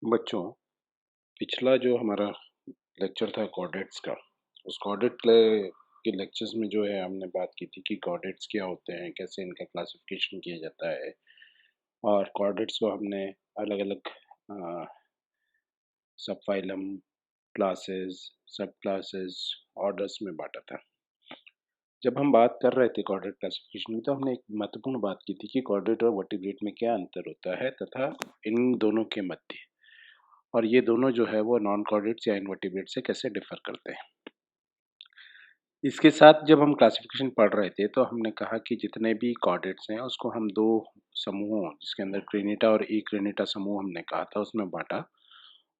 बच्चों, पिछला जो हमारा लेक्चर था कॉर्डेट्स का, उस के लेक्चर्स में जो है हमने बात की थी कि कॉर्डेट्स क्या होते हैं, कैसे इनका क्लासिफिकेशन किया जाता है। और कॉर्डेट्स को हमने अलग-अलग सब फाइलम, क्लासेस, सब क्लासेस, ऑर्डर्स में बांटा था। जब हम बात कर रहे थे कॉर्डेट क्लासिफिकेशन की, तो हमने एक महत्वपूर्ण बात की थी कि कॉर्डेट और वर्टिब्रेट में क्या अंतर होता है तथा इन दोनों के मध्य, और ये दोनों जो है वो नॉन कॉर्डेट्स या इनवर्टिब्रेट से कैसे डिफर करते हैं। इसके साथ जब हम क्लासिफिकेशन पढ़ रहे थे तो हमने कहा कि जितने भी कॉर्डेट्स हैं उसको हम दो समूहों, जिसके अंदर क्रेनिटा और इक्रेनिटा समूह हमने कहा था, उसमें बांटा।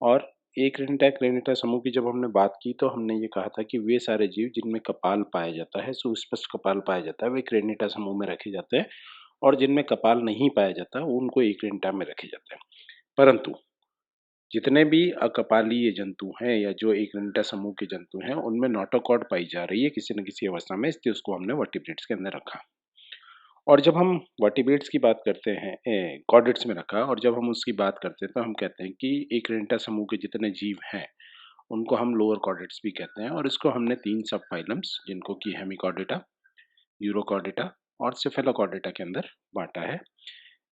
और इक्रेनिटा समूह की जब हमने बात की तो हमने ये कहा था कि वे सारे जीव जिनमें कपाल पाया जाता है, सुस्पष्ट कपाल पाया जाता है, वे क्रेनिटा समूह में रखे जाते हैं, और जिनमें कपाल नहीं पाया जाता उनको इक्रेनिटा में रखे जाते हैं। परंतु जितने भी अकपालीय जंतु हैं या जो इक्रेनिटा समूह के जंतु हैं, उनमें नोटोकॉड पाई जा रही है किसी न किसी अवस्था में, इसलिए उसको हमने वर्टिब्रेट्स के अंदर रखा। और जब हम वर्टिब्रेट्स की बात करते हैं, कॉर्डेट्स में रखा, और जब हम उसकी बात करते हैं तो हम कहते हैं कि इक्रेनिटा समूह के जितने जीव हैं उनको हम लोअर कॉर्डेट्स भी कहते हैं। और इसको हमने तीन सब फाइलम्स, जिनको कि हेमिकॉर्डेटा, यूरोकॉर्डेटा और सेफेलोकॉर्डेटा के अंदर बांटा है।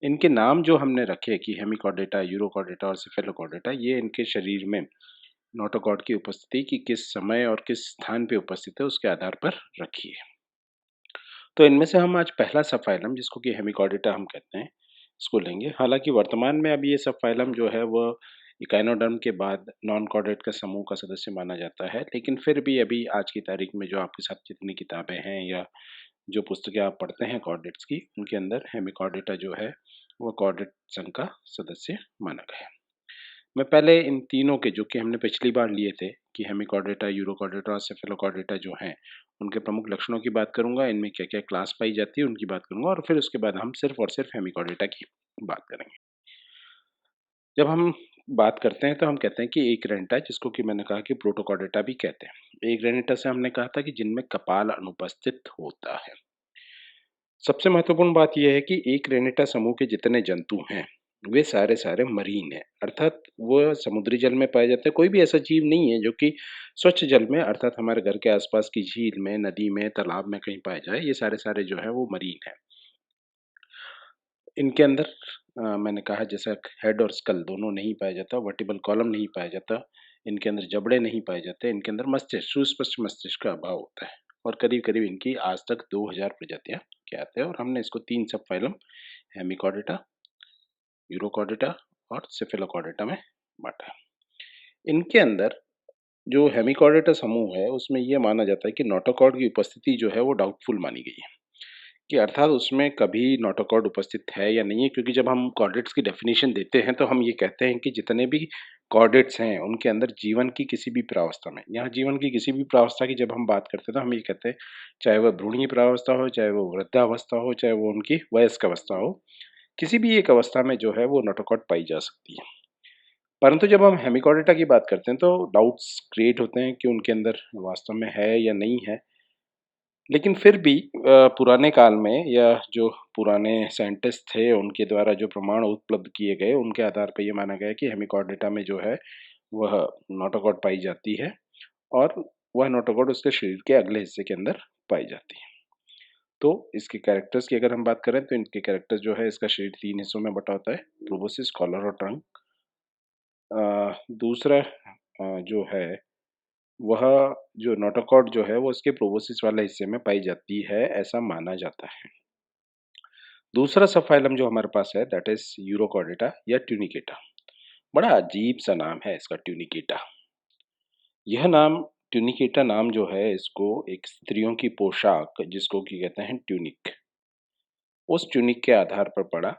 इनके नाम जो हमने रखे कि हेमिकॉर्डेटा, यूरोकॉर्डेटा और सेफेलोकॉर्डेटा, ये इनके शरीर में नोटोकॉड की उपस्थिति की किस समय और किस स्थान पे उपस्थित है उसके आधार पर रखी है। तो इनमें से हम आज पहला सब फाइलम, जिसको कि हेमिकॉर्डेटा हम कहते हैं, इसको लेंगे। हालांकि वर्तमान में अभी ये सब फाइलम जो है वह इकाइनोडर्म के बाद नॉन कॉर्डेट का समूह का सदस्य माना जाता है, लेकिन फिर भी अभी आज की तारीख में जो आपके साथ जितनी किताबें हैं या जो पुस्तकें आप पढ़ते हैं कॉर्डेट्स की, उनके अंदर हेमिकॉर्डेटा जो है वह कॉर्डेट संघ का सदस्य माना गया है। मैं पहले इन तीनों के, जो कि हमने पिछली बार लिए थे कि हेमिकॉर्डेटा, यूरोकॉर्डेटा और सेफेलोकॉर्डेटा जो हैं, उनके प्रमुख लक्षणों की बात करूंगा, इनमें क्या क्या क्लास पाई जाती है उनकी बात करूंगा, और फिर उसके बाद हम सिर्फ और सिर्फ हेमिकॉर्डेटा की बात करेंगे। जब हम बात करते हैं तो हम कहते हैं कि एक रेनिटा, जिसको कि मैंने कहा कि प्रोटोकॉर्डेटा भी कहते हैं। एक रेनिटा से हमने कहा था कि जिनमें कपाल अनुपस्थित होता है। सबसे महत्वपूर्ण बात यह है कि एक रेनिटा समूह के जितने जंतु हैं वे सारे सारे मरीन हैं, अर्थात वह समुद्री जल में पाए जाते हैं। कोई भी ऐसा जीव नहीं है जो कि स्वच्छ जल में, अर्थात हमारे घर के आसपास की झील में, नदी में, तालाब में कहीं पाए जाए। ये सारे सारे जो है वो मरीन है। इनके अंदर मैंने कहा जैसा हेड और स्कल दोनों नहीं पाया जाता, वर्टिबल कॉलम नहीं पाया जाता, इनके अंदर जबड़े नहीं पाए जाते, इनके अंदर मस्तिष्क, सुस्पष्ट मस्तिष्क का अभाव होता है। और करीब करीब इनकी आज तक 2000 प्रजातियां ज्ञात है। और हमने इसको तीन सब फाइलम, हेमिकॉर्डेटा, यूरोकॉर्डेटा और सेफेलोकॉर्डेटा में बांटा। इनके अंदर जो हेमिकॉर्डेटा समूह है उसमें यह माना जाता है कि नोटोकॉर्ड की उपस्थिति जो है वो डाउटफुल मानी गई है, कि अर्थात उसमें कभी नोटोकॉर्ड उपस्थित है या नहीं है। क्योंकि जब हम कॉर्डेट्स की डेफिनेशन देते हैं तो हम ये कहते हैं कि जितने भी कॉर्डेट्स हैं उनके अंदर जीवन की किसी भी प्रावस्था में, यहाँ जीवन की किसी भी प्रावस्था की जब हम बात करते हैं तो हम ये कहते हैं, चाहे वह भ्रूणीय प्रावस्था हो, चाहे वो वृद्धावस्था हो, चाहे वो उनकी वयस्क अवस्था हो, किसी भी एक अवस्था में जो है वो नोटोकॉर्ड पाई जा सकती है। परंतु जब हम हेमिकॉर्डेटा की बात करते हैं तो डाउट्स क्रिएट होते हैं कि उनके अंदर वास्तव में है या नहीं है। लेकिन फिर भी पुराने काल में, या जो पुराने साइंटिस्ट थे उनके द्वारा जो प्रमाण उपलब्ध किए गए, उनके आधार पर ये माना गया कि हेमिकॉर्डेटा में जो है वह नोटोकॉड पाई जाती है, और वह नोटोकॉड उसके शरीर के अगले हिस्से के अंदर पाई जाती है। तो इसके कैरेक्टर्स की अगर हम बात करें तो इनके कैरेक्टर्स जो है, इसका शरीर तीन हिस्सों में बटा होता है, प्रोबोसिस, कॉलर और ट्रंक। दूसरा जो है वह, जो नोटोकॉड जो है वो उसके प्रोबोसिस वाले हिस्से में पाई जाती है, ऐसा माना जाता है। दूसरा सब फाइलम जो हमारे पास है दैट इज यूरोकॉर्डेटा या ट्यूनिकेटा। बड़ा अजीब सा नाम है इसका, ट्यूनिकेटा। यह नाम, ट्यूनिकेटा नाम जो है, इसको एक स्त्रियों की पोशाक, जिसको कि कहते हैं ट्यूनिक, उस ट्यूनिक के आधार पर पड़ा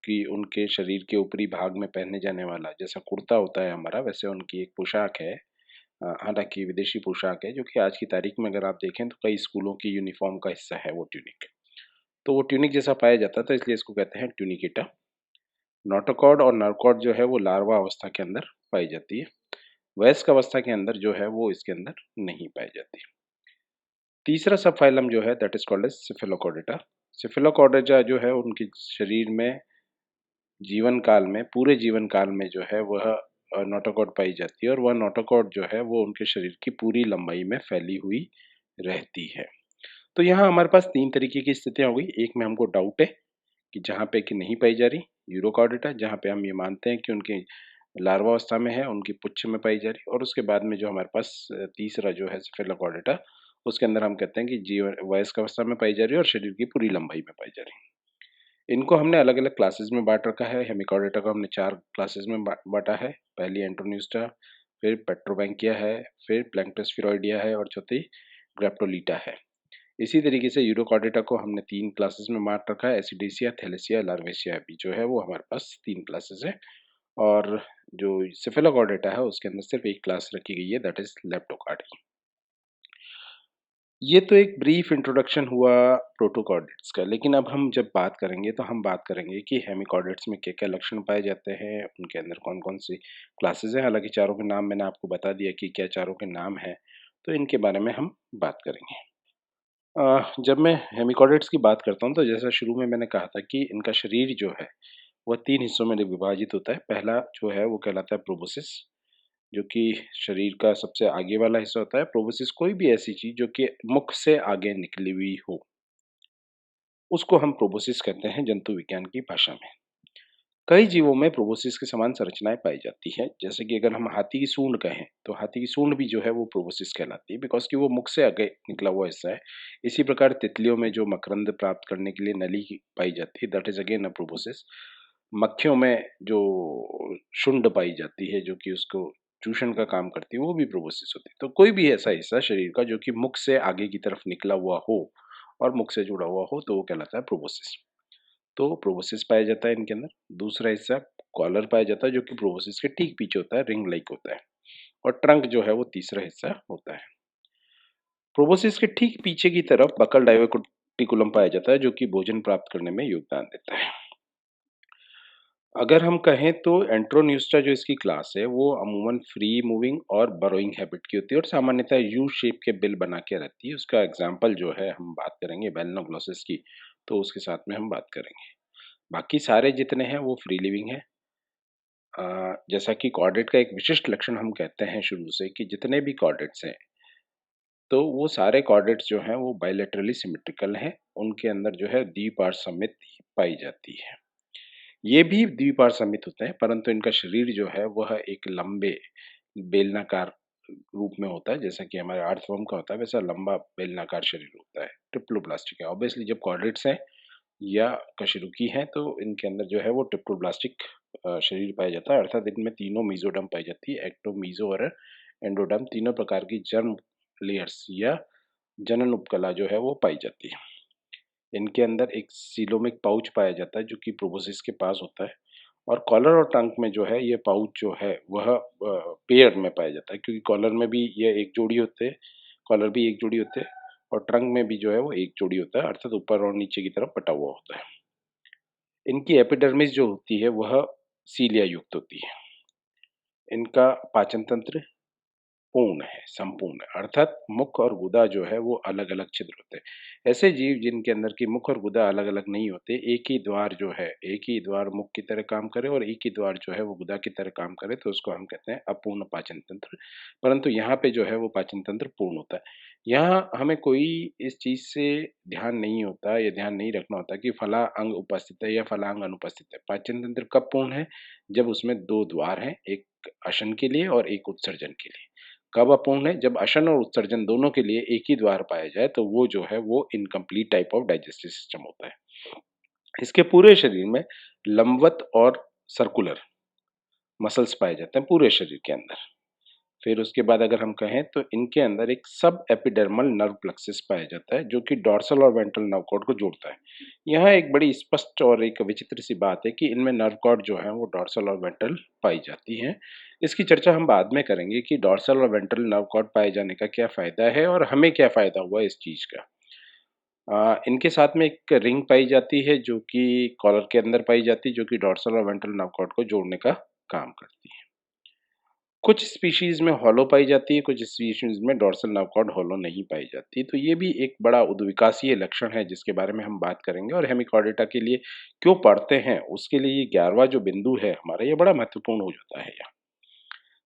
कि उनके शरीर के ऊपरी भाग में पहने जाने वाला, जैसा कुर्ता होता है हमारा, वैसे उनकी एक पोशाक है। हालांकि विदेशी पोशाक है, जो कि आज की तारीख में अगर आप देखें तो कई स्कूलों की यूनिफॉर्म का हिस्सा है वो ट्यूनिक। तो वो ट्यूनिक जैसा पाया जाता था, इसलिए इसको कहते हैं ट्यूनिकेटा। नोटोकॉड और नरकॉड जो है वो लार्वा अवस्था के अंदर पाई जाती है, वयस्क अवस्था के अंदर जो है वो इसके अंदर नहीं पाई जाती। तीसरा सब फाइलम जो है that is called as cephalochordata. Cephalochordata जो है उनके शरीर में जीवन काल में, पूरे जीवन काल में जो है वह नोटोकॉट पाई जाती है और वह नोटोकॉट जो है वो उनके शरीर की पूरी लंबाई में फैली हुई रहती है। तो यहाँ हमारे पास 3 तरीके की स्थितियाँ हो गई। एक में हमको डाउट है कि जहाँ पे कि नहीं पाई जा रही, यूरोकॉर्डेटा, जहाँ पे हम ये मानते हैं कि उनके लार्वा अवस्था में है, उनकी पुच्छ में पाई जा रही है, और उसके बाद में जो हमारे पास तीसरा जो है स्फेलोकॉर्डेटा, उसके अंदर हम कहते हैं कि वयस्क अवस्था में पाई जा रही है और शरीर की पूरी लंबाई में पाई जा रही है। इनको हमने अलग-अलग क्लासेस में बाँट रखा है। हेमिकॉर्डेटा को हमने 4 क्लासेस में बाँटा है। पहली एंटोन्यूस्टा, फिर पेट्रोबैंकिया है, फिर प्लैंक्टोस्फेरॉइडिया है और चौथी ग्रैप्टोलीटा है। इसी तरीके से यूरोकॉर्डेटा को हमने 3 क्लासेस में बाँट रखा है। एसिडेसिया, थैलेसिया, लार्वेसिया भी जो है वो हमारे पास 3 क्लासेस है, और जो सेफेलोकॉर्डेटा है उसके अंदर सिर्फ एक क्लास रखी गई है, दैट इज़ लेप्टोकार्डी। ये तो एक ब्रीफ इंट्रोडक्शन हुआ प्रोटोकॉर्डेट्स का, लेकिन अब हम जब बात करेंगे तो हम बात करेंगे कि हेमिकॉर्डेट्स में क्या-क्या लक्षण पाए जाते हैं, उनके अंदर कौन-कौन सी क्लासेस हैं। हालाँकि चारों के नाम मैंने आपको बता दिया कि क्या चारों के नाम हैं, तो इनके बारे में हम बात करेंगे। जब मैं हेमिकॉर्डेट्स की बात करता हूँ तो जैसा शुरू में मैंने कहा था कि इनका शरीर जो है वह 3 हिस्सों में विभाजित होता है। पहला जो है वो कहलाता है प्रोबोसिस, जो कि शरीर का सबसे आगे वाला हिस्सा होता है। प्रोबोसिस कोई भी ऐसी चीज़ जो कि मुख से आगे निकली हुई हो, उसको हम प्रोबोसिस कहते हैं जंतु विज्ञान की भाषा में। कई जीवों में प्रोबोसिस के समान संरचनाएँ पाई जाती हैं। जैसे कि अगर हम हाथी की सूंड कहें, तो हाथी की सूंड भी जो है वो प्रोबोसिस कहलाती है, बिकॉज़ कि वो मुख से आगे निकला हुआ हिस्सा है। इसी प्रकार तितलियों में जो मकरंद प्राप्त करने के लिए नली की पाई जाती है, that is again a proboscis. मक्खियों में जो शुंड पाई जाती है, जो कि उसको चूषण का काम करती है, वो भी प्रोबोसिस होती है। तो कोई भी ऐसा हिस्सा शरीर का जो कि मुख से आगे की तरफ निकला हुआ हो और मुख से जुड़ा हुआ हो, तो वो कहलाता है प्रोबोसिस। तो प्रोबोसिस पाया जाता है इनके अंदर। दूसरा हिस्सा कॉलर पाया जाता है, जो कि प्रोबोसिस के ठीक पीछे होता है, रिंग लाइक होता है, और ट्रंक जो है वो तीसरा हिस्सा होता है। प्रोबोसिस के ठीक पीछे की तरफ बकल डाइवर्टिकुलम पाया जाता है, जो कि भोजन प्राप्त करने में योगदान देता है। अगर हम कहें तो एंट्रोन्यूस्टा जो इसकी क्लास है वो अमूमन फ्री मूविंग और बरोइंग हैबिट की होती है और सामान्यतः यू शेप के बिल बना के रहती है। उसका एग्जाम्पल जो है हम बात करेंगे बेलनोग्लोसिस की, तो उसके साथ में हम बात करेंगे। बाकी सारे जितने हैं वो फ्री लिविंग है। जैसा कि कॉर्डेट का एक विशिष्ट लक्षण हम कहते हैं शुरू से कि जितने भी कॉर्डेट्स हैं, तो वो सारे कॉर्डेट्स जो हैं वो बायलैटरली सिमेट्रिकल हैं। उनके अंदर जो है द्विपार्श्वमिति पाई जाती है। ये भी द्विपार्श्वमित होते हैं, परंतु इनका शरीर जो है वह एक लंबे बेलनाकार रूप में होता है, जैसा कि हमारे अर्थवर्म का होता है वैसा लंबा बेलनाकार शरीर होता है। ट्रिप्लोब्लास्टिक है। ऑब्वियसली जब कॉर्डेट्स हैं या कशेरुकी हैं तो इनके अंदर जो है वो ट्रिप्लोब्लास्टिक शरीर पाया जाता है, अर्थात इनमें तीनों मीज़ोडर्म पाई जाती है, एक्टो, मीज़ो और एंडोडर्म, तीनों प्रकार की जर्म लेयर्स या जनन उपकला जो है वो पाई जाती है। इनके अंदर एक सीलोमिक पाउच पाया जाता है जो कि प्रोबोसिस के पास होता है, और कॉलर और ट्रंक में जो है ये पाउच जो है वह पेयर में पाया जाता है, क्योंकि कॉलर में भी ये एक जोड़ी होते हैं, कॉलर भी एक जोड़ी होते हैं, और ट्रंक में भी जो है वो एक जोड़ी होता है, अर्थात ऊपर और नीचे की तरफ बटा हुआ होता है। इनकी एपिडर्मिस जो होती है वह सीलिया युक्त होती है। इनका पाचन तंत्र पूर्ण है, संपूर्ण है, अर्थात मुख और गुदा जो है वो अलग-अलग छिद्र होते हैं। ऐसे जीव जिनके अंदर की मुख और गुदा अलग-अलग नहीं होते, एक ही द्वार जो है, एक ही द्वार मुख की तरह काम करे और एक ही द्वार जो है वो गुदा की तरह काम करे, तो उसको हम कहते हैं अपूर्ण पाचन तंत्र। परंतु यहाँ पे जो है वो पाचन तंत्र पूर्ण होता है। यहाँ हमें कोई इस चीज़ से ध्यान नहीं होता या ध्यान नहीं रखना होता कि फला अंग उपस्थित है या फला अंग अनुपस्थित है। पाचन तंत्र कब पूर्ण है? जब उसमें 2 द्वार हैं, एक अशन के लिए और एक उत्सर्जन के लिए। कब अपूर्ण है? जब अशन और उत्सर्जन दोनों के लिए एक ही द्वार पाया जाए, तो वो जो है वो incomplete type of digestive system होता है। इसके पूरे शरीर में लंबवत और सर्कुलर मसल्स पाए जाते हैं पूरे शरीर के अंदर। फिर उसके बाद अगर हम कहें तो इनके अंदर एक सब एपिडर्मल नर्व प्लेक्सस पाया जाता है, जो कि डॉर्सल और वेंट्रल नर्व कॉर्ड को जोड़ता है। यहाँ एक बड़ी स्पष्ट और एक विचित्र सी बात है कि इनमें नर्व कॉर्ड जो है वो डॉर्सल और वेंट्रल पाई जाती हैं। इसकी चर्चा हम बाद में करेंगे कि डॉर्सल और वेंट्रल नर्व कॉर्ड पाए जाने का क्या फ़ायदा है और हमें क्या फ़ायदा हुआ इस चीज़ का। इनके साथ में एक रिंग पाई जाती है जो कि कॉलर के अंदर पाई जाती है, जो कि डॉर्सल और वेंट्रल नर्व कॉर्ड को जोड़ने का काम करती है। कुछ स्पीशीज़ में हॉलो पाई जाती है, कुछ स्पीशीज़ में डॉर्सल नर्व कॉर्ड हॉलो नहीं पाई जाती। तो ये भी एक बड़ा उद्विकासीय लक्षण है जिसके बारे में हम बात करेंगे, और हेमिकॉर्डेटा के लिए क्यों पढ़ते हैं उसके लिए ये 11वां जो बिंदु है हमारा, ये बड़ा महत्वपूर्ण हो जाता है यहाँ।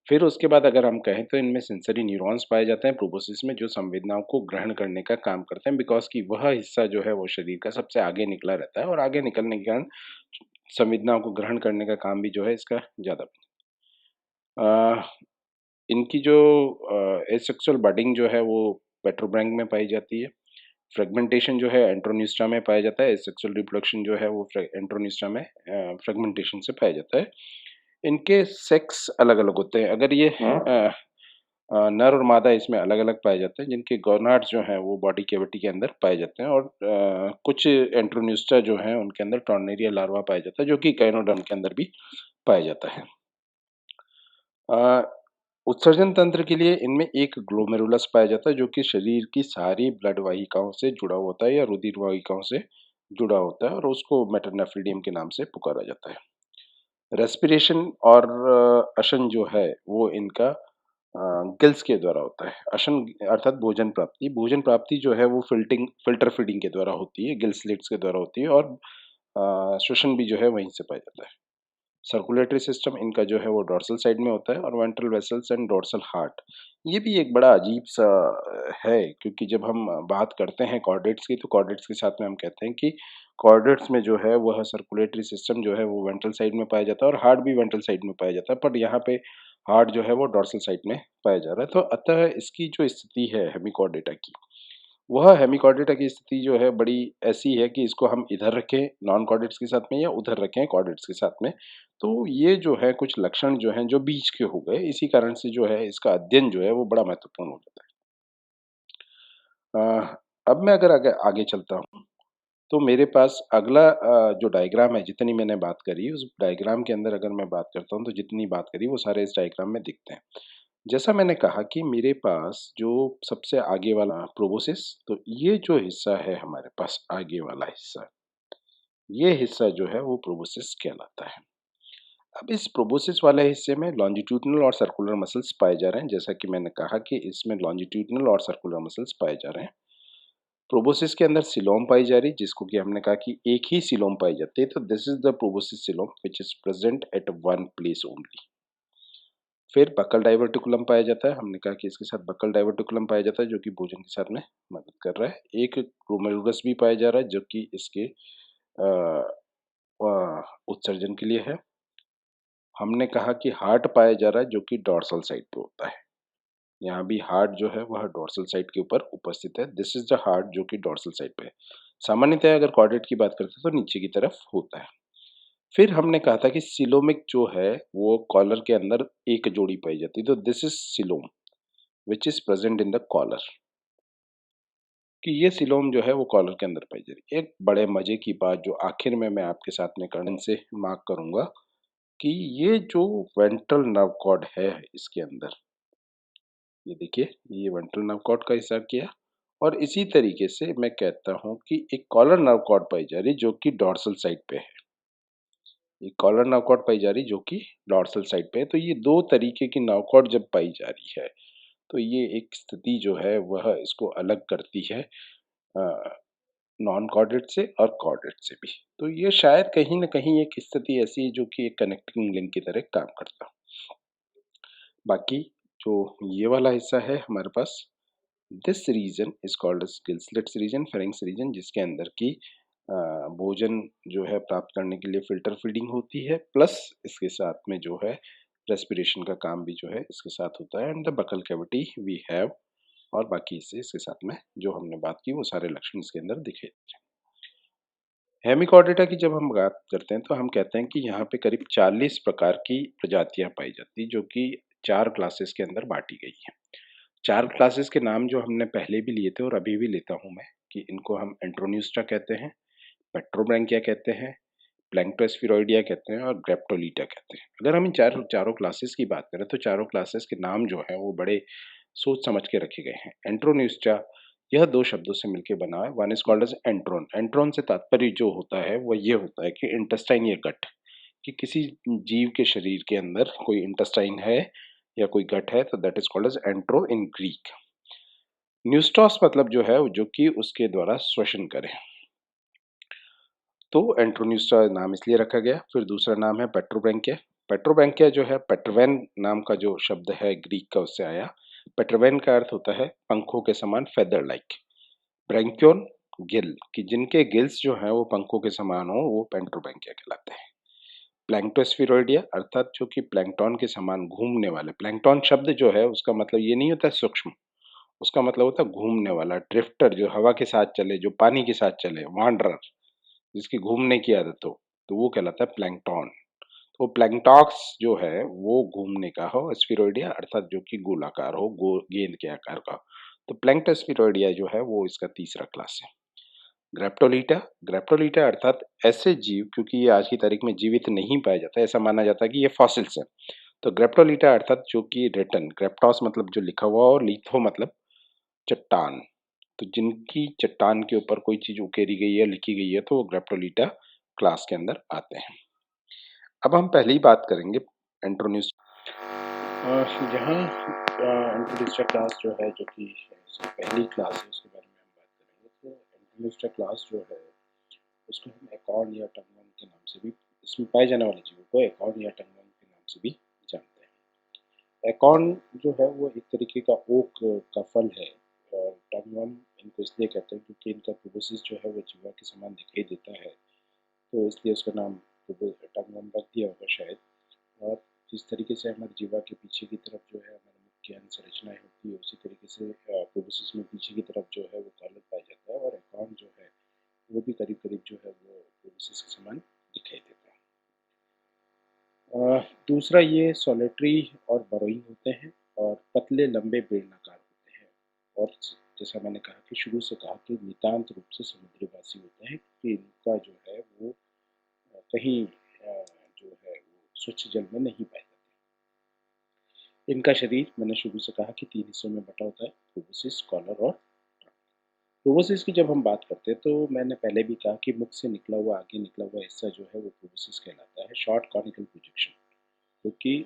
फिर उसके बाद अगर हम कहें तो इनमें सेंसरी न्यूरॉन्स पाए जाते हैं प्रोबोसिस में, जो संवेदनाओं को ग्रहण करने का काम करते हैं, बिकॉज कि वह हिस्सा जो है वो शरीर का सबसे आगे निकला रहता है और आगे निकलने के कारण संवेदनाओं को ग्रहण करने का काम भी जो है इसका ज़्यादा। इनकी जो एसेक्सुअल बडिंग जो है वो पेट्रोब्रैंक में पाई जाती है। फ्रेगमेंटेशन जो है एंट्रोनिस्ट्रा में पाया जाता है। एसेक्सुअल रिप्रोडक्शन जो है वो एंट्रोनिस्ट्रा में फ्रेगमेंटेशन से पाया जाता है। इनके सेक्स अलग अलग होते हैं। अगर ये नर और मादा इसमें अलग अलग पाए जाते हैं, जिनके गोनाड्स जो हैं वो बॉडी कैविटी के अंदर पाए जाते हैं, और कुछ एंट्रोनिस्ट्रा जो हैं उनके अंदर टॉर्नेरिया लार्वा पाया जाता है, जो कि काइनोडर्म के अंदर भी पाया जाता है। उत्सर्जन तंत्र के लिए इनमें एक ग्लोमेरुलस पाया जाता है, जो कि शरीर की सारी ब्लड वाहिकाओं से जुड़ा होता है या रुधिर वाहिकाओं से जुड़ा होता है, और उसको मेटरनेफ्रिडियम के नाम से पुकारा जाता है। रेस्पिरेशन और अशन जो है वो इनका गिल्स के द्वारा होता है। अशन अर्थात भोजन प्राप्ति जो है वो फिल्टर फीडिंग के द्वारा होती है, गिल स्लिट्स के द्वारा होती है, और श्वसन भी जो है वहीं से पाया जाता है। सर्कुलेटरी सिस्टम इनका जो है वो डोर्सल साइड में होता है, और ventral vessels and dorsal heart. ये भी एक बड़ा अजीब सा है, क्योंकि जब हम बात करते हैं कॉर्डेट्स की, तो कॉर्डेट्स के साथ में हम कहते हैं कि कॉर्डेट्स में जो है वह सर्कुलेटरी सिस्टम जो है वो वेंट्रल साइड में पाया जाता है, और हार्ट भी वेंट्रल साइड में पाया जाता है, पर यहाँ पे हार्ट जो है वो डोर्सल साइड में पाया जा रहा है। तो अतः इसकी जो स्थिति है हेमिकॉर्डेटा की, वह हेमिकॉर्डेटा की स्थिति जो है बड़ी ऐसी है कि इसको हम इधर रखें नॉन कॉर्डेट्स के साथ में, या उधर रखें कॉर्डेट्स के साथ में। तो ये जो है कुछ लक्षण जो हैं जो बीच के हो गए, इसी कारण से जो है इसका अध्ययन जो है वो बड़ा महत्वपूर्ण हो जाता है। अब मैं अगर आगे आगे चलता हूँ, तो मेरे पास अगला जो डायग्राम है, जितनी मैंने बात करी उस डायग्राम के अंदर अगर मैं बात करता हूँ, तो जितनी बात करी वो सारे इस डायग्राम में दिखते हैं। जैसा मैंने कहा कि मेरे पास जो सबसे आगे वाला प्रोबोसिस, तो ये जो हिस्सा है हमारे पास आगे वाला हिस्सा, ये हिस्सा जो है वो प्रोबोसिस कहलाता है। अब इस प्रोबोसिस वाले हिस्से में लॉन्जिट्यूडिनल और सर्कुलर मसल्स पाए जा रहे हैं। जैसा कि मैंने कहा कि इसमें लॉन्जिट्यूडिनल और सर्कुलर मसल्स पाए जा रहे हैं। प्रोबोसिस के अंदर सिलोम पाई जा रही, जिसको कि हमने कहा कि एक ही सिलोम पाई जाती है, तो this is the proboscis coelom which is present at one place only. फिर बक्कल डाइवर्टिकुलम पाया जाता है। हमने कहा कि इसके साथ बक्कल डाइवर्टिकुलम पाया जाता है, जो कि भोजन के साथ में मदद कर रहा है। एक ग्लोमेरुलस भी पाया जा रहा है, जो कि इसके उत्सर्जन के लिए है। हमने कहा कि हार्ट पाया जा रहा है, जो कि डॉर्सल साइड पे होता है। यहाँ भी हार्ट जो है वह डॉर्सल साइड के ऊपर उपस्थित है। दिस इज द हार्ट, जो कि डॉर्सल साइड पे है। सामान्यतः अगर कॉर्डेट की बात करते हैं तो नीचे की तरफ होता है। फिर हमने कहा था कि सिलोमिक जो है वो कॉलर के अंदर एक जोड़ी पाई जाती है, तो this is coelom which is present in the collar, कि ये सिलोम जो है वो कॉलर के अंदर पाई जा रही है। एक बड़े मजे की बात जो आखिर में मैं आपके साथ में करने से मार्क करूंगा, कि ये जो वेंट्रल नर्व कॉर्ड है इसके अंदर, ये देखिए ये वेंट्रल नर्व कॉर्ड का हिस्सा किया, और इसी तरीके से मैं कहता हूँ कि एक कॉलर नर्व कॉर्ड पाई जा रही, जो कि डॉर्सल साइड पे है। एक कॉलर नर्व कॉर्ड पाई जा रही जो कि डॉर्सल साइड पे है। तो ये दो तरीके की नर्व कॉर्ड जब पाई जा रही है, तो ये एक स्थिति जो है वह इसको अलग करती है नॉन कॉर्डेट से और कॉर्डेट से भी। तो ये शायद कहीं न कहीं एक स्थिति ऐसी है जो कि एक कनेक्टिंग लिंक की तरह काम करता है। बाकी जो ये वाला हिस्सा है हमारे पास, this region is called as gill slits region, pharynx region, जिसके अंदर की भोजन जो है प्राप्त करने के लिए फिल्टर फीडिंग होती है, प्लस इसके साथ में जो है रेस्पिरेशन का काम भी जो है इसके साथ होता है। And the buccal cavity we have, और बाकी इसके साथ में जो हमने बात की वो सारे लक्षण इसके अंदर दिखे। हेमिकॉर्डेटा की जब हम बात करते हैं, तो हम कहते हैं कि यहाँ पे करीब 40 प्रकार की प्रजातियां पाई जाती है, जो कि 4 क्लासेस के अंदर बांटी गई हैं। 4 क्लासेस के नाम जो हमने पहले भी लिए थे और अभी भी लेता हूँ मैं, कि इनको हम एंट्रोन्यूस्टा कहते हैं, पेट्रोब्रैंकिया कहते हैं, प्लैंक्टोस्फेरोइडिया कहते हैं, और ग्रेप्टोलीटा कहते हैं। अगर हम इन चारों क्लासेस की बात करें, तो चारों क्लासेस के नाम जो है वो बड़े सोच समझ के रखे गए हैं। एंट्रोन्यूस्टा यह 2 शब्दों से मिलकर बना है। One is called as enteron. Enteron से तात्पर्य जो होता है वो ये होता है कि इंटेस्टाइन या गट, कि किसी जीव के शरीर के अंदर कोई इंटेस्टाइन है या कोई गट है, तो that is called as entero in Greek. न्यूस्टॉस मतलब जो है जो कि उसके द्वारा श्वसन करे, तो एंट्रोन्यूस्टा नाम इसलिए रखा गया। फिर दूसरा नाम है पेट्रोब्रैंकिया। पेट्रोबैंकिया जो है, पेट्रोवेन नाम का जो शब्द है ग्रीक का, उससे आया। पेट्रोवेन का अर्थ होता है पंखों के समान, फेदर लाइक। ब्रैंकियोन, गिल, कि जिनके गिल्स जो है वो पंखों के समान हो, वो पेट्रोबैंकिया कहलाते हैं। प्लैंक्टोस्फेरोइडिया अर्थात जो कि प्लैंक्टन के समान घूमने वाले। प्लैंक्टन शब्द जो है उसका मतलब ये नहीं होता सूक्ष्म, उसका मतलब होता है घूमने वाला, ड्रिफ्टर, जो हवा के साथ चले, जो पानी के साथ चले, वांडरर, जिसकी घूमने की आदत हो, तो वो कहलाता है प्लैंक्टन। तो प्लैंक्टॉक्स जो है वो घूमने का हो, स्फीरोइडिया अर्थात जो कि गोलाकार हो, गेंद के आकार का। तो प्लैंक्टोस्फीरोइडिया जो है वो इसका तीसरा क्लास है। ग्रेप्टोलीटा, ग्रेप्टोलीटा अर्थात ऐसे जीव, क्योंकि ये आज की तारीख में जीवित नहीं पाया जाता, ऐसा माना जाता है कि ये फॉसिल्स हैं। तो ग्रेप्टोलीटा अर्थात जो कि रिटन, ग्रेप्टॉस मतलब जो लिखा हुआ, और लिथो मतलब चट्टान, तो जिनकी चट्टान के ऊपर कोई चीज उकेरी गई है, लिखी गई है, तो वो ग्रेप्टोलीटा क्लास के अंदर आते हैं। अब हम पहली बात करेंगे एंट्रोन्यूस। यहाँ एंट्रोनिस्टा क्लास जो है, जो कि इसकी पहली क्लास है, उसके बारे में हम बात करेंगे। तो एंट्रोनिस्टा क्लास जो है उसको हम एकॉर्न या टंगवर्म के नाम से भी, इसमें पाए जाने वाले जीवों को एकॉर्न या टंगवर्म के नाम से भी जानते हैं। एकॉर्न जो है वो एक तरीके का ओक का फल है, और टंगवर्म इनको इसलिए कहते हैं क्योंकि इनका प्रोबोसिस जो है वो जीवा के समान दिखाई देता है, तो इसलिए उसका नाम टंगवर्म रख दिया होगा शायद। और जिस तरीके से हमारे जीवा के पीछे की तरफ जो है हमारे मुख्य अंग संरचनाएं होती है, उसी तरीके से प्रोबोसिस में पीछे की तरफ जो है वो कॉलर पाया जाता है, और एकॉर्न जो है वो भी करीब करीब जो है वो प्रोबोसिस के समान दिखाई देता है। दूसरा, ये सॉलिटरी और बरोइंग होते हैं, और पतले लंबे बेलनाकार होते हैं। और जैसा मैंने कहा कि शुरू से कहा कि नितांत रूप से समुद्रीवासी होते हैं, कि इनका जो है वो कहीं जो है वो स्वच्छ जल में नहीं पाए जाते। इनका शरीर मैंने शुरू से कहा कि तीन हिस्सों में बटा होता है, प्रोबोसिस, कॉलर और ट्रंक। प्रोबोसिस की जब हम बात करते हैं, तो मैंने पहले भी कहा कि मुख से निकला हुआ, आगे निकला हुआ हिस्सा जो है वो प्रोबोसिस कहलाता है, शॉर्ट कॉनिकल प्रोजेक्शन, क्योंकि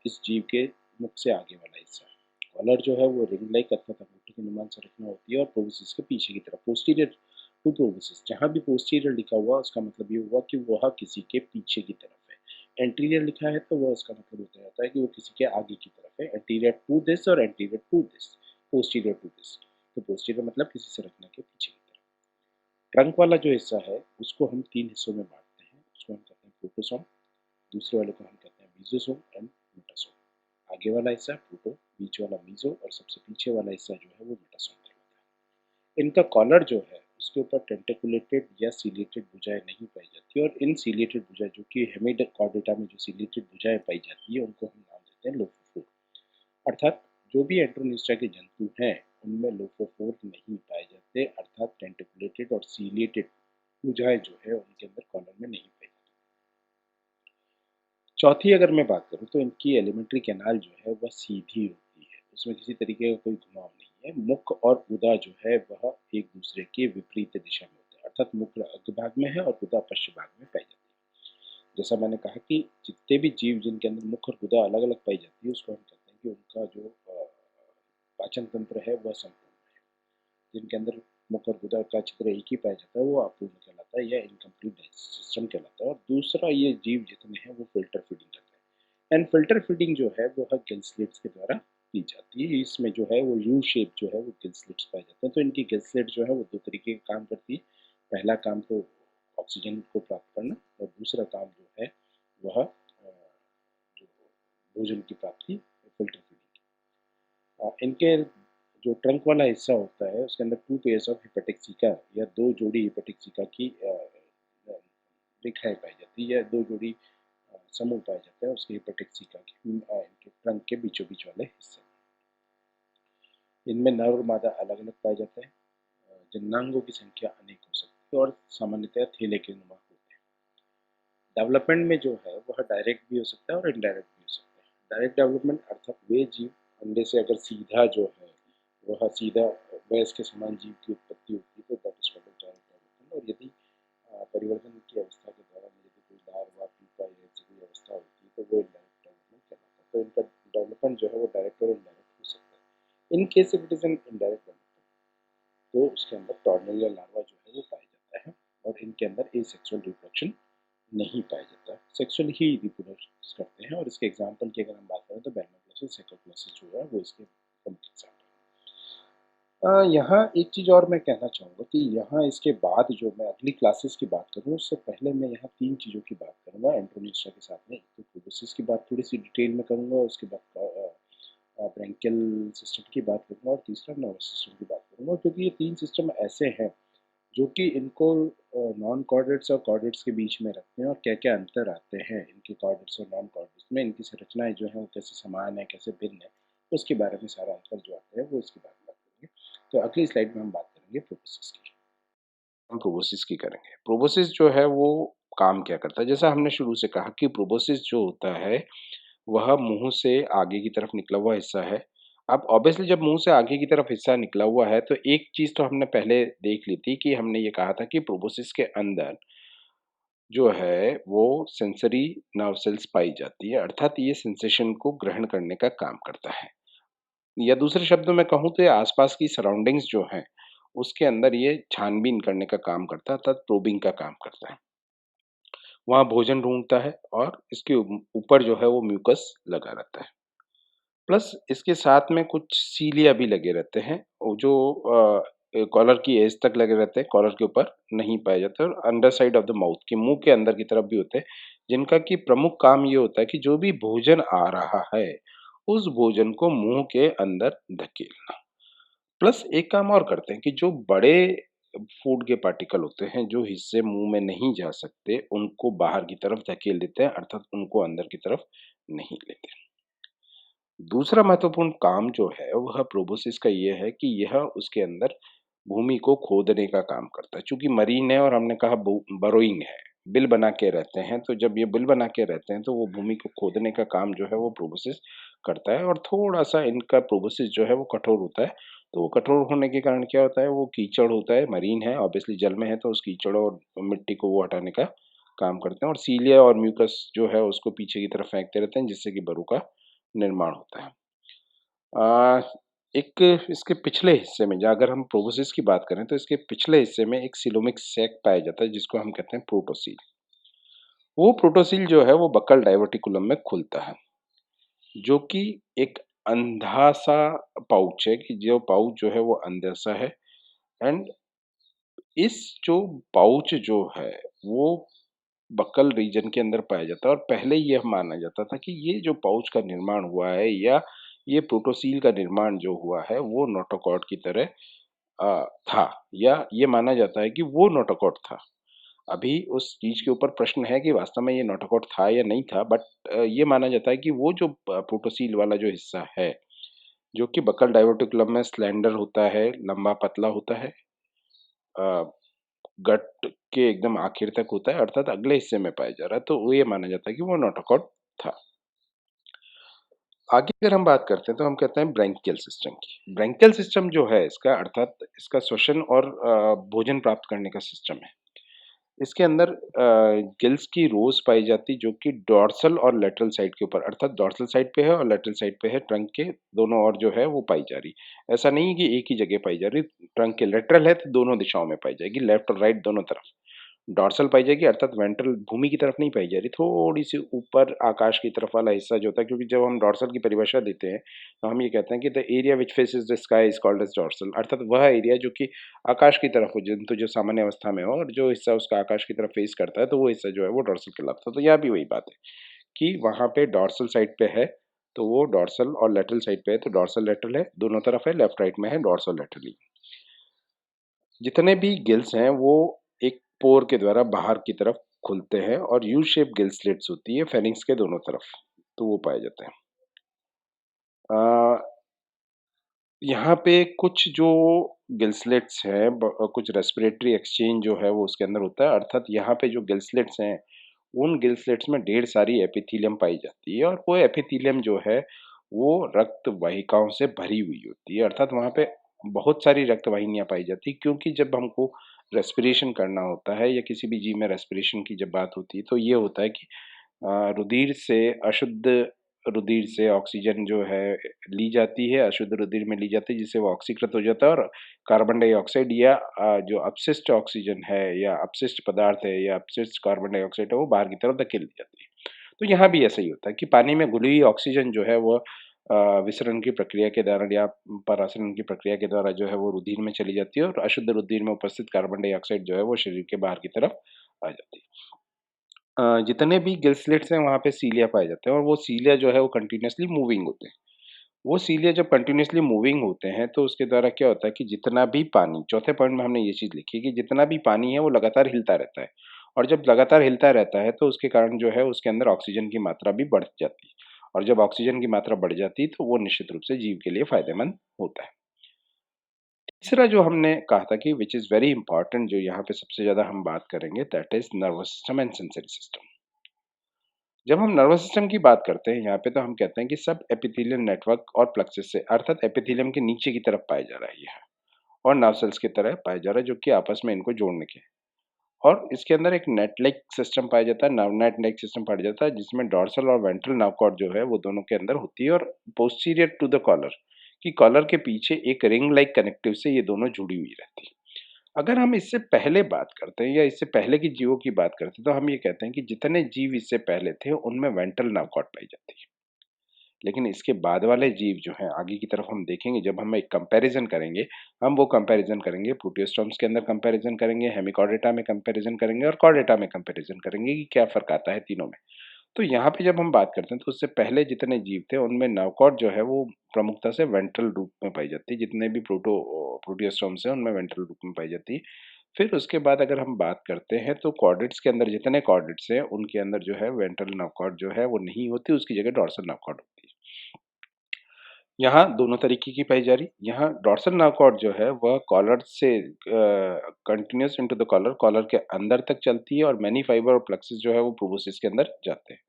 इस जीव के मुख से आगे वाला हिस्सा। कॉलर जो है वो रिंग लाइक अर्थात अंगूठी के अनुमान संरचना होती है, और प्रोबोसिस के पीछे की तरफ, पोस्टीरियर टू प्रोबोसिस, जहाँ भी पोस्टीरियर लिखा हुआ उसका मतलब ये हुआ कि वह किसी के पीछे की तरफ है। एंटीरियर लिखा है तो वह उसका मतलब होता जाता है कि वो किसी के आगे की तरफ है, एंटीरियर टू दिस और anterior to this, posterior to this. तो पोस्टीरियर मतलब किसी संरचना के पीछे की तरफ। ट्रंक वाला जो हिस्सा है उसको हम तीन हिस्सों में बांटते हैं, उसको हम कहते हैं प्रोटोसोम, दूसरे वाले को हम कहते हैं मीजोसोम एंड मेटासोम। आगे वाला हिस्सा प्रोटो, बीच वाला मीजो, और सबसे पीछे वाला हिस्सा जो है वो मेटासोम कहलाता है। इनका कॉलर जो है उसके ऊपर टेंटिकुलेटेड या सीलिएटेड भुजाएं नहीं पाई जाती, और इन सीलिएटेड भुजाएं, जो कि हेमिड कॉर्डेटा में जो सीलिएटेड भुजाएं पाई जाती है, उनको हम नाम देते हैं लोफोफोर। अर्थात जो भी एंट्रोनिस्टा के जंतु हैं उनमें लोफोफोर नहीं पाए जाते, अर्थात टेंटिकुलेटेड और सीलिएटेड भुजाएं जो है उनके अंदर कॉलर में नहीं पाई जाती। चौथी अगर मैं बात करूँ तो इनकी एलिमेंट्री कैनाल जो है वह सीधी होती है, उसमें किसी तरीके का कोई घुमाव नहीं है। मुख और गुदा जो है वह एक दूसरे के विपरीत दिशा में होते हैं, अर्थात मुख अग्र भाग में है और गुदा पश्चिम भाग में पाई जाती है। जैसा मैंने कहा कि जितने भी जीव जिनके अंदर मुख और गुदा अलग अलग पाई जाती है, उसको हम कहते हैं कि उनका जो पाचन तंत्र है वह संपूर्ण है। जिनके अंदर मुख और गुदा का चित्र एक ही पाया जाता है वो अपूर्ण कहलाता है, या इनकम्प्लीट डाइजेस्टिव सिस्टम कहलाता है। और दूसरा, ये जीव जितने हैं वो फिल्टर फीडिंग करते हैं, एंड फिल्टर फीडिंग जो है वो गिल स्लिट्स के द्वारा की जाती है। इसमें जो है वो यू शेप जो है वो गिल स्लिट्स पाए जाते हैं। तो इनकी गिल स्लिट जो है वो दो तरीके का काम करती है। पहला काम तो ऑक्सीजन को प्राप्त करना, और दूसरा काम जो है वह जो भोजन की प्राप्ति, फिल्टर फीडिंग। इनके जो ट्रंक वाला हिस्सा होता है उसके अंदर two pairs of hepatic caeca, या दो जोड़ी हिपेटिक सीका की रेखाएं पाई जाती है, या दो जोड़ी समूह पाए जाते हैं उसके हिपेटिक सीका के इनके ट्रंक के बीचों बीच वाले हिस्से। इनमें नर और मादा अलग अलग पाए जाते हैं। जननांगों की संख्या अनेक हो सकती है, और सामान्यतः थैले के नुमा होते हैं। डेवलपमेंट में जो है वह डायरेक्ट भी हो सकता है और इनडायरेक्ट भी हो सकता है। डायरेक्ट डेवलपमेंट अर्थात वे जीव, अंडे से अगर सीधा जो है वह सीधा भैंस के समान जीव की उत्पत्ति होती है, तो that is called direct development. और यदि परिवर्तन की अवस्था के दौरान यदि कोई लार्वा, पीपा या ऐसी कोई अवस्था होती है, तो वो इनडायरेक्ट डेवलपमेंट कहलाता है। तो इनका डेवलपमेंट जो है वो डायरेक्ट और इनडायरेक्ट हो सकता है। In case if it is an indirect development, तो उसके अंदर टॉर्नल या लार्वा जो है वो पाया जाता है, और इनके अंदर एसेक्सुअल रिप्रोडक्शन नहीं पाया जाता, सेक्सुअली ही रिप्रोड्यूस करते हैं। और इसके एग्जाम्पल की अगर हम बात करें तो बैनोप्लासिस, सेकोप्लासिस जो है वो इसके प्रमुख एग्जाम्पल। यहाँ एक चीज़ और मैं कहना चाहूँगा कि यहाँ इसके बाद जो मैं अगली क्लासेस की बात करूँ उससे पहले मैं यहाँ 3 चीज़ों की बात करूँगा एंड्रोनिस्टा के साथ में। एक तो प्रोबोसिस की बात थोड़ी सी डिटेल में करूँगा, उसके बाद ब्रैंकियल सिस्टम की बात करूँगा और तीसरा नर्वस सिस्टम की बात करूँगा, क्योंकि ये 3 सिस्टम ऐसे हैं जो कि इनको नॉन कॉर्डेट्स और कॉर्डेट्स के बीच में रखते हैं और क्या-क्या अंतर आते हैं इनके कॉर्डेट्स और नॉन कॉर्डेट्स में, इनकी संरचनाएँ जो हैं वो कैसे समान है, कैसे भिन्न है, उसके बारे में सारा अंतर जो आते हैं वो इसके बारे में बात करेंगे। तो अगली स्लाइड में हम बात करेंगे प्रोबोसिस की। हम प्रोबोसिस की करेंगे। प्रोबोसिस जो है वो काम क्या करता है? जैसा हमने शुरू से कहा कि प्रोबोसिस जो होता है, वह मुँह से आगे की तरफ निकला हुआ हिस्सा है। अब ऑब्वियसली जब मुँह से आगे की तरफ हिस्सा निकला हुआ है, तो एक चीज़ तो हमने पहले देख ली थी कि हमने ये कहा था कि प्रोबोसिस के अंदर जो है वो सेंसरी नर्व सेल्स पाई जाती है, अर्थात ये सेंसेशन को ग्रहण करने का काम करता है। या दूसरे शब्दों में कहूँ तो ये आसपास की सराउंडिंग्स जो हैं, उसके अंदर ये छानबीन करने का काम करता है, अर्थात प्रोबिंग का काम करता है। वहाँ भोजन ढूँढता है और इसके ऊपर जो है वो म्यूकस लगा रहता है। प्लस इसके साथ में कुछ सीलिया भी लगे रहते हैं, वो जो कॉलर की एज तक लगे रहते हैं, कॉलर के ऊपर नहीं पाए जाते और under side of the mouth के मुँह के अंदर की तरफ भी होते हैं, जिनका कि प्रमुख काम ये होता है कि जो भी भोजन आ रहा है, उस भोजन को मुँह के अंदर धकेलना। प्लस एक काम और करते हैं कि जो बड़े फूड के पार्टिकल होते हैं, जो हिस्से मुँह में नहीं जा सकते, उनको बाहर की तरफ धकेल देते हैं, अर्थात उनको अंदर की तरफ नहीं लेते। दूसरा महत्वपूर्ण काम जो है वह प्रोबोसिस का ये है कि यह उसके अंदर भूमि को खोदने का काम करता है। चूँकि मरीन है और हमने कहा बरोइंग है, बिल बना के रहते हैं, तो जब ये बिल बना के रहते हैं तो वो भूमि को खोदने का काम जो है वो प्रोबोसिस करता है और थोड़ा-सा इनका प्रोबोसिस जो है वो कठोर होता है। तो वो कठोर होने के कारण क्या होता है, वो कीचड़ होता है, मरीन है, ऑब्वियसली जल में है तो उस कीचड़ और मिट्टी को वो हटाने का काम करते हैं और सीलिया और म्यूकस जो है उसको पीछे की तरफ फेंकते रहते हैं जिससे कि बरों का निर्माण होता है। अ, एक इसके पिछले हिस्से में अगर हम प्रोबोसिस की बात करें तो इसके पिछले हिस्से में एक सिलोमिक सैक पाया जाता है जिसको हम कहते हैं प्रोटोसील। वो प्रोटोसील जो है वो बक्कल डाइवर्टिकुलम में खुलता है, जो कि एक अंधा सा पाउच है कि जो पाउच जो है वो अंधा सा है एंड इस जो पाउच जो है वो बक्कल रीजन के अंदर पाया जाता है और पहले यह माना जाता था कि ये जो पाउच का निर्माण हुआ है या ये प्रोटोसील का निर्माण जो हुआ है वो नोटोकॉट की तरह था या ये माना जाता है कि वो नोटोकॉट था। अभी उस चीज़ के ऊपर प्रश्न है कि वास्तव में ये नोटोकॉट था या नहीं था, बट ये माना जाता है कि वो जो प्रोटोसील वाला जो हिस्सा है, जो कि बक्कल डाइवर्टिकुलम में स्लेंडर होता है, लंबा पतला होता है, अ, गट के एकदम आखिर तक होता है, अर्थात अगले हिस्से में पाया जा रहा है, तो वो ये माना जाता है कि वो नोटोकॉट था। आगे अगर हम बात करते हैं तो हम कहते हैं ब्रैंकियल सिस्टम की। ब्रैंकियल सिस्टम जो है इसका अर्थात इसका श्वसन और भोजन प्राप्त करने का सिस्टम है। इसके अंदर गिल्स की रोज़ पाई जाती जो कि डॉर्सल और लैटरल साइड के ऊपर अर्थात डॉर्सल साइड पे है और लैटरल साइड पे है, ट्रंक के दोनों ओर जो है वो पाई जा रही। ऐसा नहीं है कि एक ही जगह पाई जा रही, ट्रंक के लैटरल है तो दोनों दिशाओं में पाई जाएगी, लेफ्ट और राइट दोनों तरफ। डॉर्सल पाई जाएगी अर्थात वेंट्रल भूमि की तरफ नहीं पाई जा रही, थोड़ी-सी ऊपर आकाश की तरफ वाला हिस्सा जो होता है, क्योंकि जब हम डॉर्सल की परिभाषा देते हैं, तो हम ये कहते हैं कि the area which faces the sky is called as dorsal, अर्थात वह एरिया जो कि आकाश की तरफ हो, जंतु जो सामान्य अवस्था में हो और जो हिस्सा उसका आकाश की तरफ फेस करता है, तो वो हिस्सा जो है वो डॉर्सल कहलाता है। तो यहाँ भी वही बात है कि वहाँ पे डॉर्सल साइड पे है, तो वो डॉर्सल और लैटरल साइड पे है, तो डॉर्सल लैटरल है, दोनों तरफ है, लेफ्ट राइट में है डॉर्सल लैटरली। जितने भी गिल्स हैं वो एक पोर के द्वारा बाहर की तरफ खुलते हैं और यू शेप गिल स्लिट्स होती है फेरिंक्स के दोनों तरफ, तो वो पाए जाते हैं। अ, यहाँ पे कुछ जो गिल्सलेट्स हैं कुछ रेस्पिरेटरी एक्सचेंज जो है वो उसके अंदर होता है, अर्थात यहाँ पे जो गिल्सलेट्स हैं उन गिल्सलेट्स में ढेर सारी एपिथीलियम पाई जाती है और वो एपिथीलियम जो है वो रक्त वाहिकाओं से भरी हुई होती है, अर्थात वहाँ पे बहुत सारी रक्त वाहिनियाँ पाई जाती है, क्योंकि जब हमको रेस्पिरेशन करना होता है या किसी भी जीव में रेस्पिरेशन की जब बात होती है तो ये होता है कि रुधिर से अशुद्ध रुधिर से ऑक्सीजन जो है ली जाती है, अशुद्ध रुधिर में ली जाती है, जिससे वो ऑक्सीकृत हो जाता है और कार्बन डाइऑक्साइड या जो अपशिष्ट ऑक्सीजन है या अपशिष्ट पदार्थ है या अपशिष्ट कार्बन डाइऑक्साइड है वो बाहर की तरफ धकेल दी जाती है। तो यहाँ भी ऐसा ही होता है कि पानी में घुली हुई ऑक्सीजन जो है वो विसरण की प्रक्रिया के दौरान या परासरण की प्रक्रिया के द्वारा जो है वो रुधिर में चली जाती है और अशुद्ध रुधिर में उपस्थित कार्बन डाइऑक्साइड जो है वो शरीर के बाहर की तरफ आ जाती है। जितने भी गिल स्लिट्स हैं वहाँ पे सीलिया पाए जाते हैं और वो सीलिया जो है वो कंटिन्यूअसली मूविंग होते हैं। वो सीलिया जब कंटिन्यूअसली मूविंग होते हैं तो उसके द्वारा क्या होता है कि जितना भी पानी, चौथे पॉइंट में हमने ये चीज़ लिखी है कि जितना भी पानी है वो लगातार हिलता रहता है और जब लगातार हिलता रहता है तो उसके कारण जो है उसके अंदर ऑक्सीजन की मात्रा भी बढ़ जाती है और जब ऑक्सीजन की मात्रा बढ़ जाती है तो वो निश्चित रूप से जीव के लिए फायदेमंद होता है। तीसरा जो हमने कहा था कि विच इज़ वेरी इंपॉर्टेंट, जो यहाँ पे सबसे ज़्यादा हम बात करेंगे, that is nervous system and sensory system. जब हम नर्वस सिस्टम की बात करते हैं यहाँ पे तो हम कहते हैं कि सब एपिथेलियल नेटवर्क और प्लेक्सस से अर्थात एपिथेलियम के नीचे की तरफ पाया जा रहा है यह और नर्व सेल्स की तरह पाया जा रहा है जो कि आपस में इनको जोड़ने के हैं। और इसके अंदर एक नेट लाइक सिस्टम पाया जाता है, नर्व नेट लाइक सिस्टम पाया जाता है जिसमें डॉर्सल और वेंट्रल नर्व कॉर्ड जो है वो दोनों के अंदर होती है और पोस्टीरियर टू द कॉलर कि कॉलर के पीछे एक रिंग लाइक कनेक्टिव से ये दोनों जुड़ी हुई रहती है। अगर हम इससे पहले बात करते हैं या इससे पहले की जीवों की बात करते हैं तो हम ये कहते हैं कि जितने जीव इससे पहले थे उनमें वेंट्रल नर्व कॉर्ड पाई जाती है। लेकिन इसके बाद वाले जीव जो हैं आगे की तरफ हम देखेंगे, जब हम एक कंपैरिजन करेंगे, हम वो कंपैरिजन करेंगे प्रोटियोस्टोम्स के अंदर कंपैरिजन करेंगे, हेमिकॉर्डेटा में कंपैरिजन करेंगे और कॉर्डेटा में कंपैरिजन करेंगे कि क्या फ़र्क आता है तीनों में। तो यहाँ पे जब हम बात करते हैं तो उससे पहले जितने जीव थे उनमें नौकॉड जो है वो प्रमुखता से वेंट्रल रूप में पाई जाती है, जितने भी प्रोटियोस्टोम्स हैं उनमें वेंट्रल रूप में पाई जाती है। फिर उसके बाद अगर हम बात करते हैं तो कॉर्डेट्स के अंदर जितने कॉर्डेट्स हैं उनके अंदर जो है वेंट्रल नौकॉड जो है वो नहीं होती, उसकी जगह डॉर्सल नौकॉड होती है। यहाँ दोनों तरीके की पाई जा रही। यहाँ डॉर्सल नाउकॉर्ड जो है वह कॉलर से continuous into the collar, collar के अंदर तक चलती है और मैनी फाइबर और प्लेक्सस जो है वो प्रोबोसिस के अंदर जाते हैं।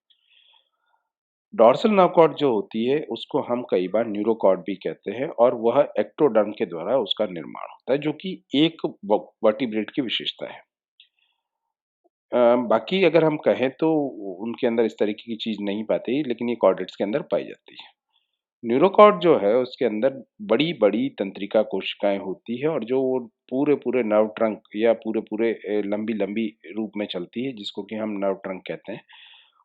डॉर्सल नाउकॉर्ड जो होती है उसको हम कई बार न्यूरोकॉर्ड भी कहते हैं और वह एक्टोडर्म के द्वारा उसका निर्माण होता है जो कि एक वर्टिब्रेट की विशेषता है। बाकी अगर हम कहें तो उनके अंदर इस तरीके की चीज़ नहीं पाते, लेकिन ये कॉर्डेट्स के अंदर पाई जाती है। न्यूरोकॉर्ड जो है उसके अंदर बड़ी-बड़ी तंत्रिका कोशिकाएँ होती है और जो वो पूरे-पूरे नर्व ट्रंक या पूरे-पूरे लंबी-लंबी रूप में चलती है जिसको कि हम नर्व ट्रंक कहते हैं।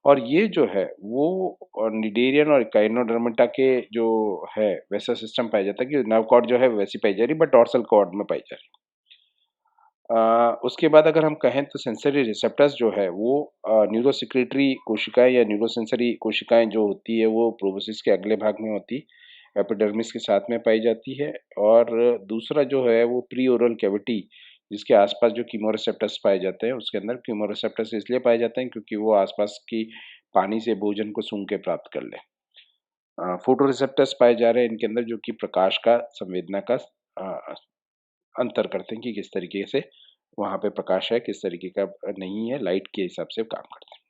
और ये जो है वो निडेरियन और गाइनोडर्मिटा के जो है वैसा सिस्टम पाया जाता है कि नर्व कॉर्ड जो है वैसी पाई जा रही है बट डॉर्सल कॉर्ड में पाई जा रही है। उसके बाद अगर हम कहें तो सेंसरी रिसेप्टर्स जो है वो न्यूरोसेक्रेटरी कोशिकाएँ या न्यूरोसेंसरी कोशिकाएँ जो होती है वो प्रोबोसिस के अगले भाग में होती, एपिडर्मिस के साथ में पाई जाती है। और दूसरा जो है वो प्री ओरल कैविटी जिसके आसपास जो कीमोरिसेप्टर्स पाए जाते हैं उसके अंदर कीमोरिसेप्टर्स इसलिए पाए जाते हैं क्योंकि वो आसपास की पानी से भोजन को सूंघ के प्राप्त कर लें। फोटोरिसेप्टर्स पाए जा रहे हैं इनके अंदर जो कि प्रकाश का संवेदना का अ, अंतर करते हैं कि किस तरीके से वहाँ पे प्रकाश है, किस तरीके का नहीं है, लाइट के हिसाब से काम करते हैं।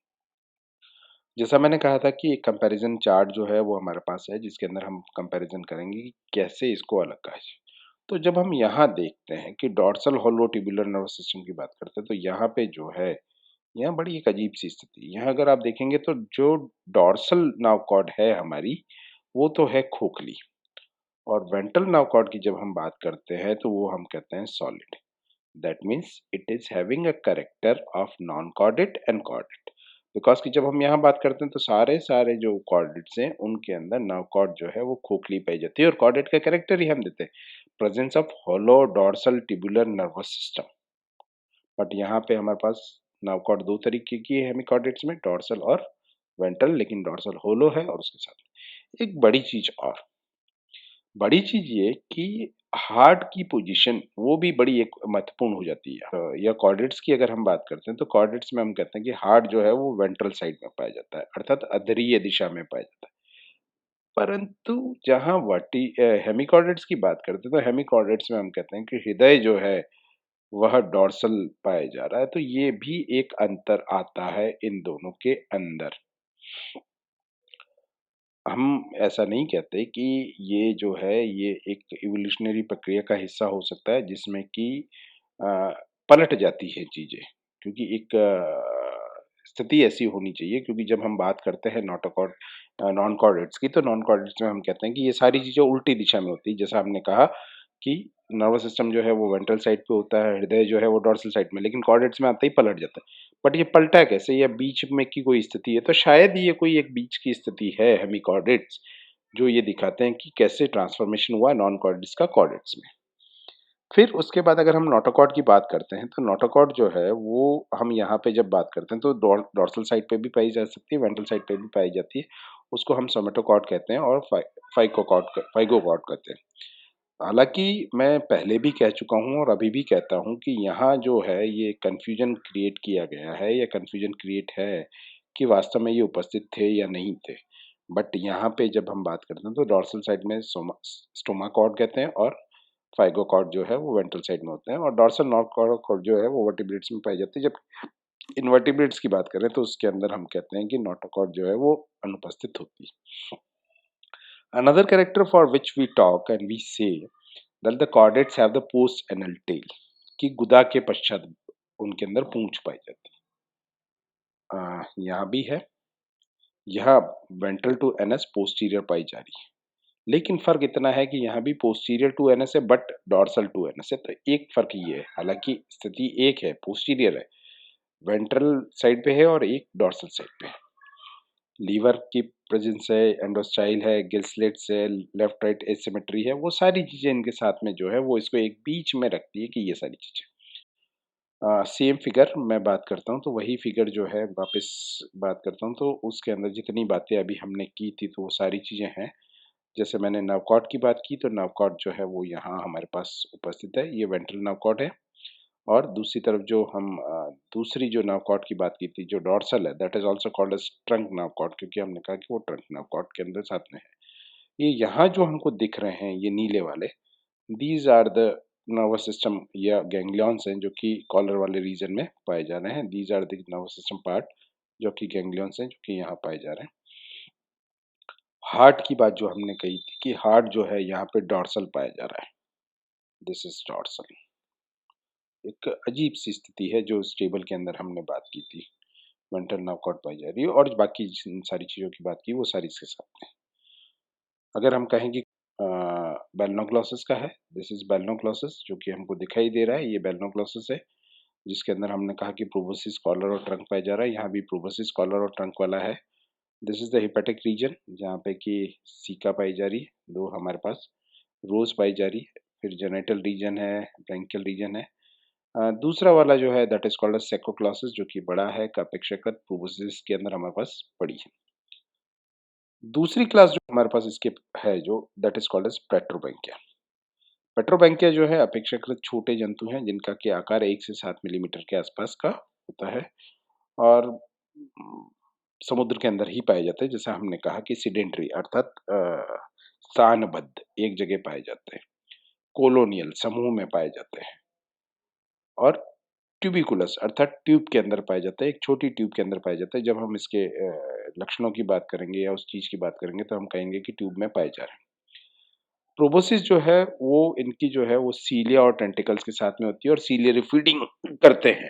जैसा मैंने कहा था कि एक कंपैरिज़न चार्ट जो है वो हमारे पास है जिसके अंदर हम कंपैरिज़न करेंगे कि कैसे इसको अलग कहा जाए। तो जब हम यहाँ देखते हैं कि डॉर्सल होलो ट्यूबुलर नर्वस सिस्टम की बात करते हैं तो यहाँ पे जो है, यहाँ बड़ी एक अजीब-सी स्थिति है। यहाँ अगर आप देखेंगे तो जो डॉर्सल नर्व कॉर्ड है हमारी, वो तो है खोखली और वेंट्रल नर्व कॉर्ड की जब हम बात करते हैं तो वो हम कहते हैं solid. That means it is having a character of non-chordate and chordate. Because कि जब हम यहाँ बात करते हैं तो सारे सारे जो कॉर्डेट्स हैं उनके अंदर नर्व कॉर्ड जो है वो खोखली पाई जाती है और कॉर्डेट का कैरेक्टर ही हम देते हैं presence of hollow dorsal tubular nervous system. But यहाँ पे हमारे पास नर्व कॉर्ड दो तरीके की है हेमिकॉर्डेट्स में, डॉर्सल और वेंट्रल, लेकिन डॉर्सल होलो है और उसके साथ एक बड़ी चीज ये कि हार्ट की पोजीशन वो भी बड़ी एक महत्वपूर्ण हो जाती है। या कॉर्डेट्स की अगर हम बात करते हैं तो कॉर्डेट्स में हम कहते हैं कि हार्ट जो है वो वेंट्रल साइड में पाया जाता है अर्थात अधरीय दिशा में पाया जाता है। परंतु जहाँ हेमिकॉर्डेट्स की बात करते हैं तो हेमिकॉर्डेट्स में हम कहते हैं कि हृदय जो है वह डॉर्सल पाया जा रहा है, तो ये भी एक अंतर आता है इन दोनों के अंदर। हम ऐसा नहीं कहते कि ये जो है ये एक इवोल्यूशनरी प्रक्रिया का हिस्सा हो सकता है जिसमें कि अ, पलट जाती है चीज़ें, क्योंकि एक स्थिति ऐसी होनी चाहिए क्योंकि जब हम बात करते हैं नॉन कॉर्डेट्स की, तो नॉन कॉर्डेट्स में हम कहते हैं कि ये सारी चीज़ें उल्टी दिशा में होती है। जैसा हमने कहा कि नर्वस सिस्टम जो है वो वेंट्रल साइड पे होता है, हृदय जो है वो डोर्सल साइड में, लेकिन कॉर्डेट्स में आते ही पलट जाता है। बट ये पलटा कैसे? या बीच में की कोई स्थिति है? तो शायद ये कोई एक बीच की स्थिति है हेमिकॉर्डेट्स, जो ये दिखाते हैं कि कैसे ट्रांसफॉर्मेशन हुआ नॉन कॉर्डेट्स का कॉर्डेट्स में। फिर उसके बाद अगर हम नोटोकॉर्ड की बात करते हैं, तो नोटोकॉर्ड जो है वो हम यहाँ पे जब बात करते हैं तो डोर्सल साइड पे भी पाई जा सकती है, वेंट्रल साइड पे भी पाई जाती है। उसको हम सोमेटोकॉर्ड कहते हैं और फाइगोकॉर्ड कहते हैं। हालांकि मैं पहले भी कह चुका हूँ और अभी भी कहता हूँ कि यहाँ जो है ये कन्फ्यूजन क्रिएट किया गया है, या कन्फ्यूजन क्रिएट है कि वास्तव में ये उपस्थित थे या नहीं थे। बट यहाँ पे जब हम बात करते हैं तो डोर्सल साइड में स्टोमाकॉर्ड कहते हैं, और फाइगोकॉर्ड जो है वो वेंट्रल साइड में होते हैं, और डॉर्सल नॉटोकॉर्ड जो है वो वर्टिब्रेट्स में पाई जाती है। जब इनवर्टिब्रेट्स की बात करें तो उसके अंदर हम कहते हैं कि नोटोकॉर्ड जो है वो अनुपस्थित होती है। Another character for which we talk and we say that the chordates have the post anal tail, कि गुदा के पश्चात उनके अंदर पूंछ पाई जाती है। यहाँ भी है, यहाँ वेंट्रल टू एनस पोस्टीरियर पाई जा रही है, लेकिन फ़र्क इतना है कि यहाँ भी पोस्टीरियर टू एनस है बट डॉर्सल टू एनस है, तो एक फ़र्क ये है, हालाँकि स्थिति एक है, पोस्टीरियर है, वेंट्रल साइड पे है और एक डॉर्सल साइड पे है। लीवर की प्रेजेंस है, एंडोस्टाइल है, गिल्सलेट्स है, लेफ्ट राइट एसिमेट्री है, वो सारी चीज़ें इनके साथ में जो है वो इसको एक बीच में रखती है कि ये सारी चीज़ें। सेम फिगर मैं बात करता हूँ, तो वही फिगर जो है वापस बात करता हूँ, तो उसके अंदर जितनी बातें अभी हमने की थी तो वो सारी चीज़ें हैं। जैसे मैंने नवकॉर्ड की बात की, तो नवकॉर्ड जो है वो यहाँ हमारे पास उपस्थित है, ये वेंट्रल नवकॉर्ड है। और दूसरी तरफ जो हम दूसरी जो नवकॉर्ड की बात की थी, जो डॉर्सल है, that is also called as trunk notochord, क्योंकि हमने कहा कि वो ट्रंक नवकॉर्ड के अंदर साथ में है। ये यहाँ जो हमको दिख रहे हैं ये नीले वाले, these are the nervous system या गैंग्लियंस हैं जो कि कॉलर वाले रीजन में पाए जा रहे हैं। These are the nervous system part जो कि गैंग्लियंस हैं जो कि यहाँ पाए जा रहे हैं। हार्ट की बात जो हमने कही थी कि हार्ट जो है यहाँ पे डॉर्सल पाया जा रहा है, दिस इज डॉर्सल। एक अजीब सी स्थिति है जो इस टेबल के अंदर हमने बात की थी, वेंट्रल नॉकआउट पाई जा रही है, और बाकी जिन सारी चीज़ों की बात की वो सारी इसके साथ में। अगर हम कहें कि बेलनोग्लॉसस का है, दिस इज बेलनोग्लॉसस जो कि हमको दिखाई दे रहा है, ये बेलनोग्लॉसस है, जिसके अंदर हमने कहा कि प्रोबोसिस कॉलर और ट्रंक पाया जा रहा है। यहाँ भी प्रोबोसिस कॉलर और ट्रंक वाला है। This is the hepatic region जहाँ पे कि सीका पाई जा रही है, दो हमारे पास रोज पाई जा रही है। फिर जेनेटल रीजन है, ब्रैंकियल रीजन है। दूसरा वाला जो है दैट इज कॉल्ड सेकोक्लॉसिस जो कि बड़ा है का अपेक्षाकृत प्रोबोसिस के अंदर हमारे पास पड़ी है। दूसरी क्लास जो हमारे पास इसके है जो दैट इज कॉल्ड एज पेट्रोबैंकिया। पेट्रोबैंकिया जो है अपेक्षाकृत छोटे जंतु हैं जिनका कि आकार 1 से 7 मिलीमीटर के आसपास का होता है, और समुद्र के अंदर ही पाए जाते हैं। जैसे हमने कहा कि सीडेंटरी अर्थात स्थानबद्ध एक जगह पाए जाते हैं, कोलोनियल समूह में पाए जाते हैं, और ट्यूबिकुलस अर्थात ट्यूब के अंदर पाया जाता है, एक छोटी ट्यूब के अंदर पाया जाता है। जब हम इसके लक्षणों की बात करेंगे या उस चीज की बात करेंगे तो हम कहेंगे कि ट्यूब में पाए जा रहे हैं। प्रोबोसिस जो है वो इनकी जो है वो सीलिया और टेंटिकल्स के साथ में होती है और सीलियरी फीडिंग करते हैं।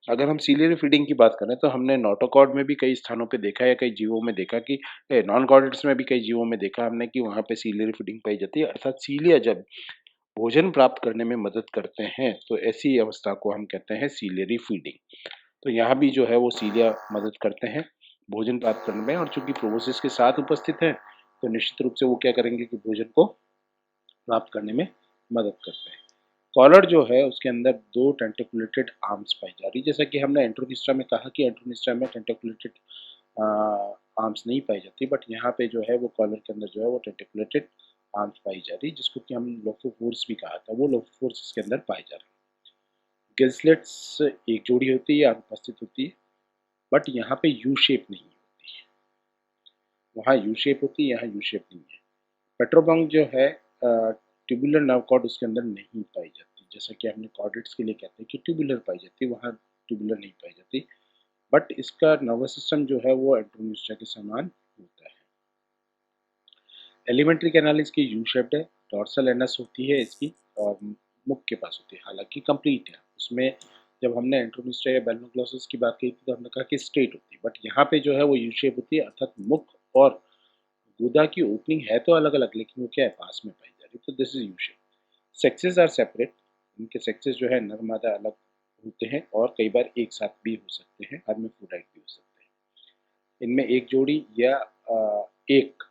अगर हम सीलियरी फीडिंग की बात करें तो हमने नोटोकॉर्ड में भी कई स्थानों पे देखा या कई जीवों में देखा कि नॉन कॉर्डेट्स में भी कई जीवों में देखा हमने कि वहाँ पे सीलियरी फीडिंग पाई जाती है, अर्थात सीलिया जब भोजन प्राप्त करने में मदद करते हैं तो ऐसी अवस्था को हम कहते हैं सीलियरी फीडिंग। तो यहाँ भी जो है वो सीलिया मदद करते हैं भोजन प्राप्त करने में, और चूंकि प्रोबोसिस के साथ उपस्थित है तो निश्चित रूप से वो क्या करेंगे कि भोजन को प्राप्त करने में मदद करते हैं। कॉलर जो है उसके अंदर दो टेंटिकुलेटेड आर्म्स पाई जा रही है। जैसा कि हमने एंट्रोनिस्ट्रा में कहा कि एंट्रोनिस्ट्रा में टेंटिकुलेटेड आर्म्स नहीं पाई जाती, बट यहाँ पे जो है वो कॉलर के अंदर जो है वो टेंटिकुलेटेड आर्म्स पाई जा रही है, जिसको कि हम लोफोफोर्स भी कहा था, वो लोफोफोर्स इसके अंदर पाए जा रहे हैं। गिल्सलेट्स एक जोड़ी होती है या उपस्थित होती है, बट यहाँ पे यू शेप नहीं होती है, वहाँ यू शेप होती है, यहाँ यू शेप नहीं है। पेट्रोबंक जो है ट्यूबुलर नर्व कॉर्ड उसके अंदर नहीं पाई जाती, जैसा कि हमने कॉर्डेट्स के लिए कहते हैं कि ट्यूबुलर पाई जाती है, वहाँ ट्यूबुलर नहीं पाई जाती। बट इसका नर्वस सिस्टम जो है वो एंट्रोनिस्ट्रा के समान होता है। एलिमेंट्री कैनाल इसकी यू शेप्ड है, डॉर्सल एनस होती है इसकी, और मुख के पास होती है, हालांकि कंप्लीट है उसमें। जब हमने एंट्रोनिस्ट्रा या बेलनोग्लॉसस की बात की थी तो हमने कहा कि स्ट्रेट होती है, बट यहाँ पे जो है वो यू शेप होती है, अर्थात मुख और गुदा की ओपनिंग है तो अलग अलग, लेकिन वो क्या है, पास में पाई जा रही है, तो this is U shape. Sexes are separate, इनके सेक्सेस जो है नर मादा अलग होते हैं और कई बार एक साथ भी हो सकते हैं, हर्माफ्रोडाइट भी हो सकते हैं। इनमें एक जोड़ी या एक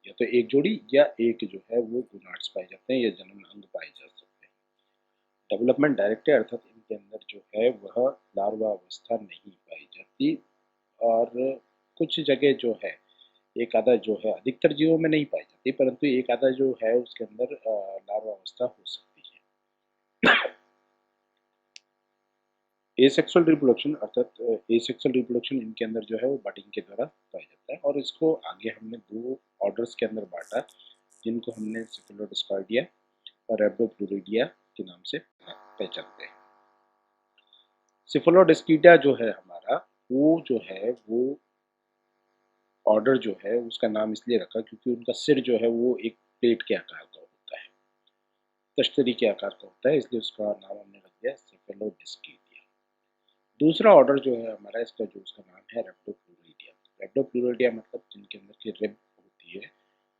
या तो एक जोड़ी या एक जो है वो गोनाड्स पाए जाते हैं या जनन अंग पाए जा सकते हैं। डेवलपमेंट डायरेक्ट है, अर्थात इनके अंदर जो है वह लार्वा अवस्था नहीं पाई जाती, और कुछ जगह जो है एक आधा जो है, अधिकतर जीवों में नहीं पाई जाती, परंतु एक आधा जो है उसके अंदर लार्वा अवस्था हो सकती है। एसेक्सुअल रिप्रोडक्शन, अर्थात एसेक्सुअल रिप्रोडक्शन इनके अंदर जो है वो बडिंग के द्वारा पाया जाता है, और इसको आगे हमने दो ऑर्डर्स के अंदर बांटा, जिनको हमने सिफिलोडिस्कॉइडिया और रैप्डोप्लूरिडिया के नाम से पहचानते हैं। सिफिलोडिस्किडिया जो है हमारा, वो जो है वो ऑर्डर जो है उसका नाम इसलिए रखा क्योंकि उनका सिर जो है वो एक प्लेट के आकार का होता है, तश्तरी के आकार का होता है, इसलिए उसका नाम हमने रख दिया सिफिलोडिस्किडिया। दूसरा ऑर्डर जो है हमारा, इसका जो उसका नाम है रेप्टोप्लूरिडिया। रेप्टोप्लूरिडिया मतलब जिनके अंदर की रिब होती है,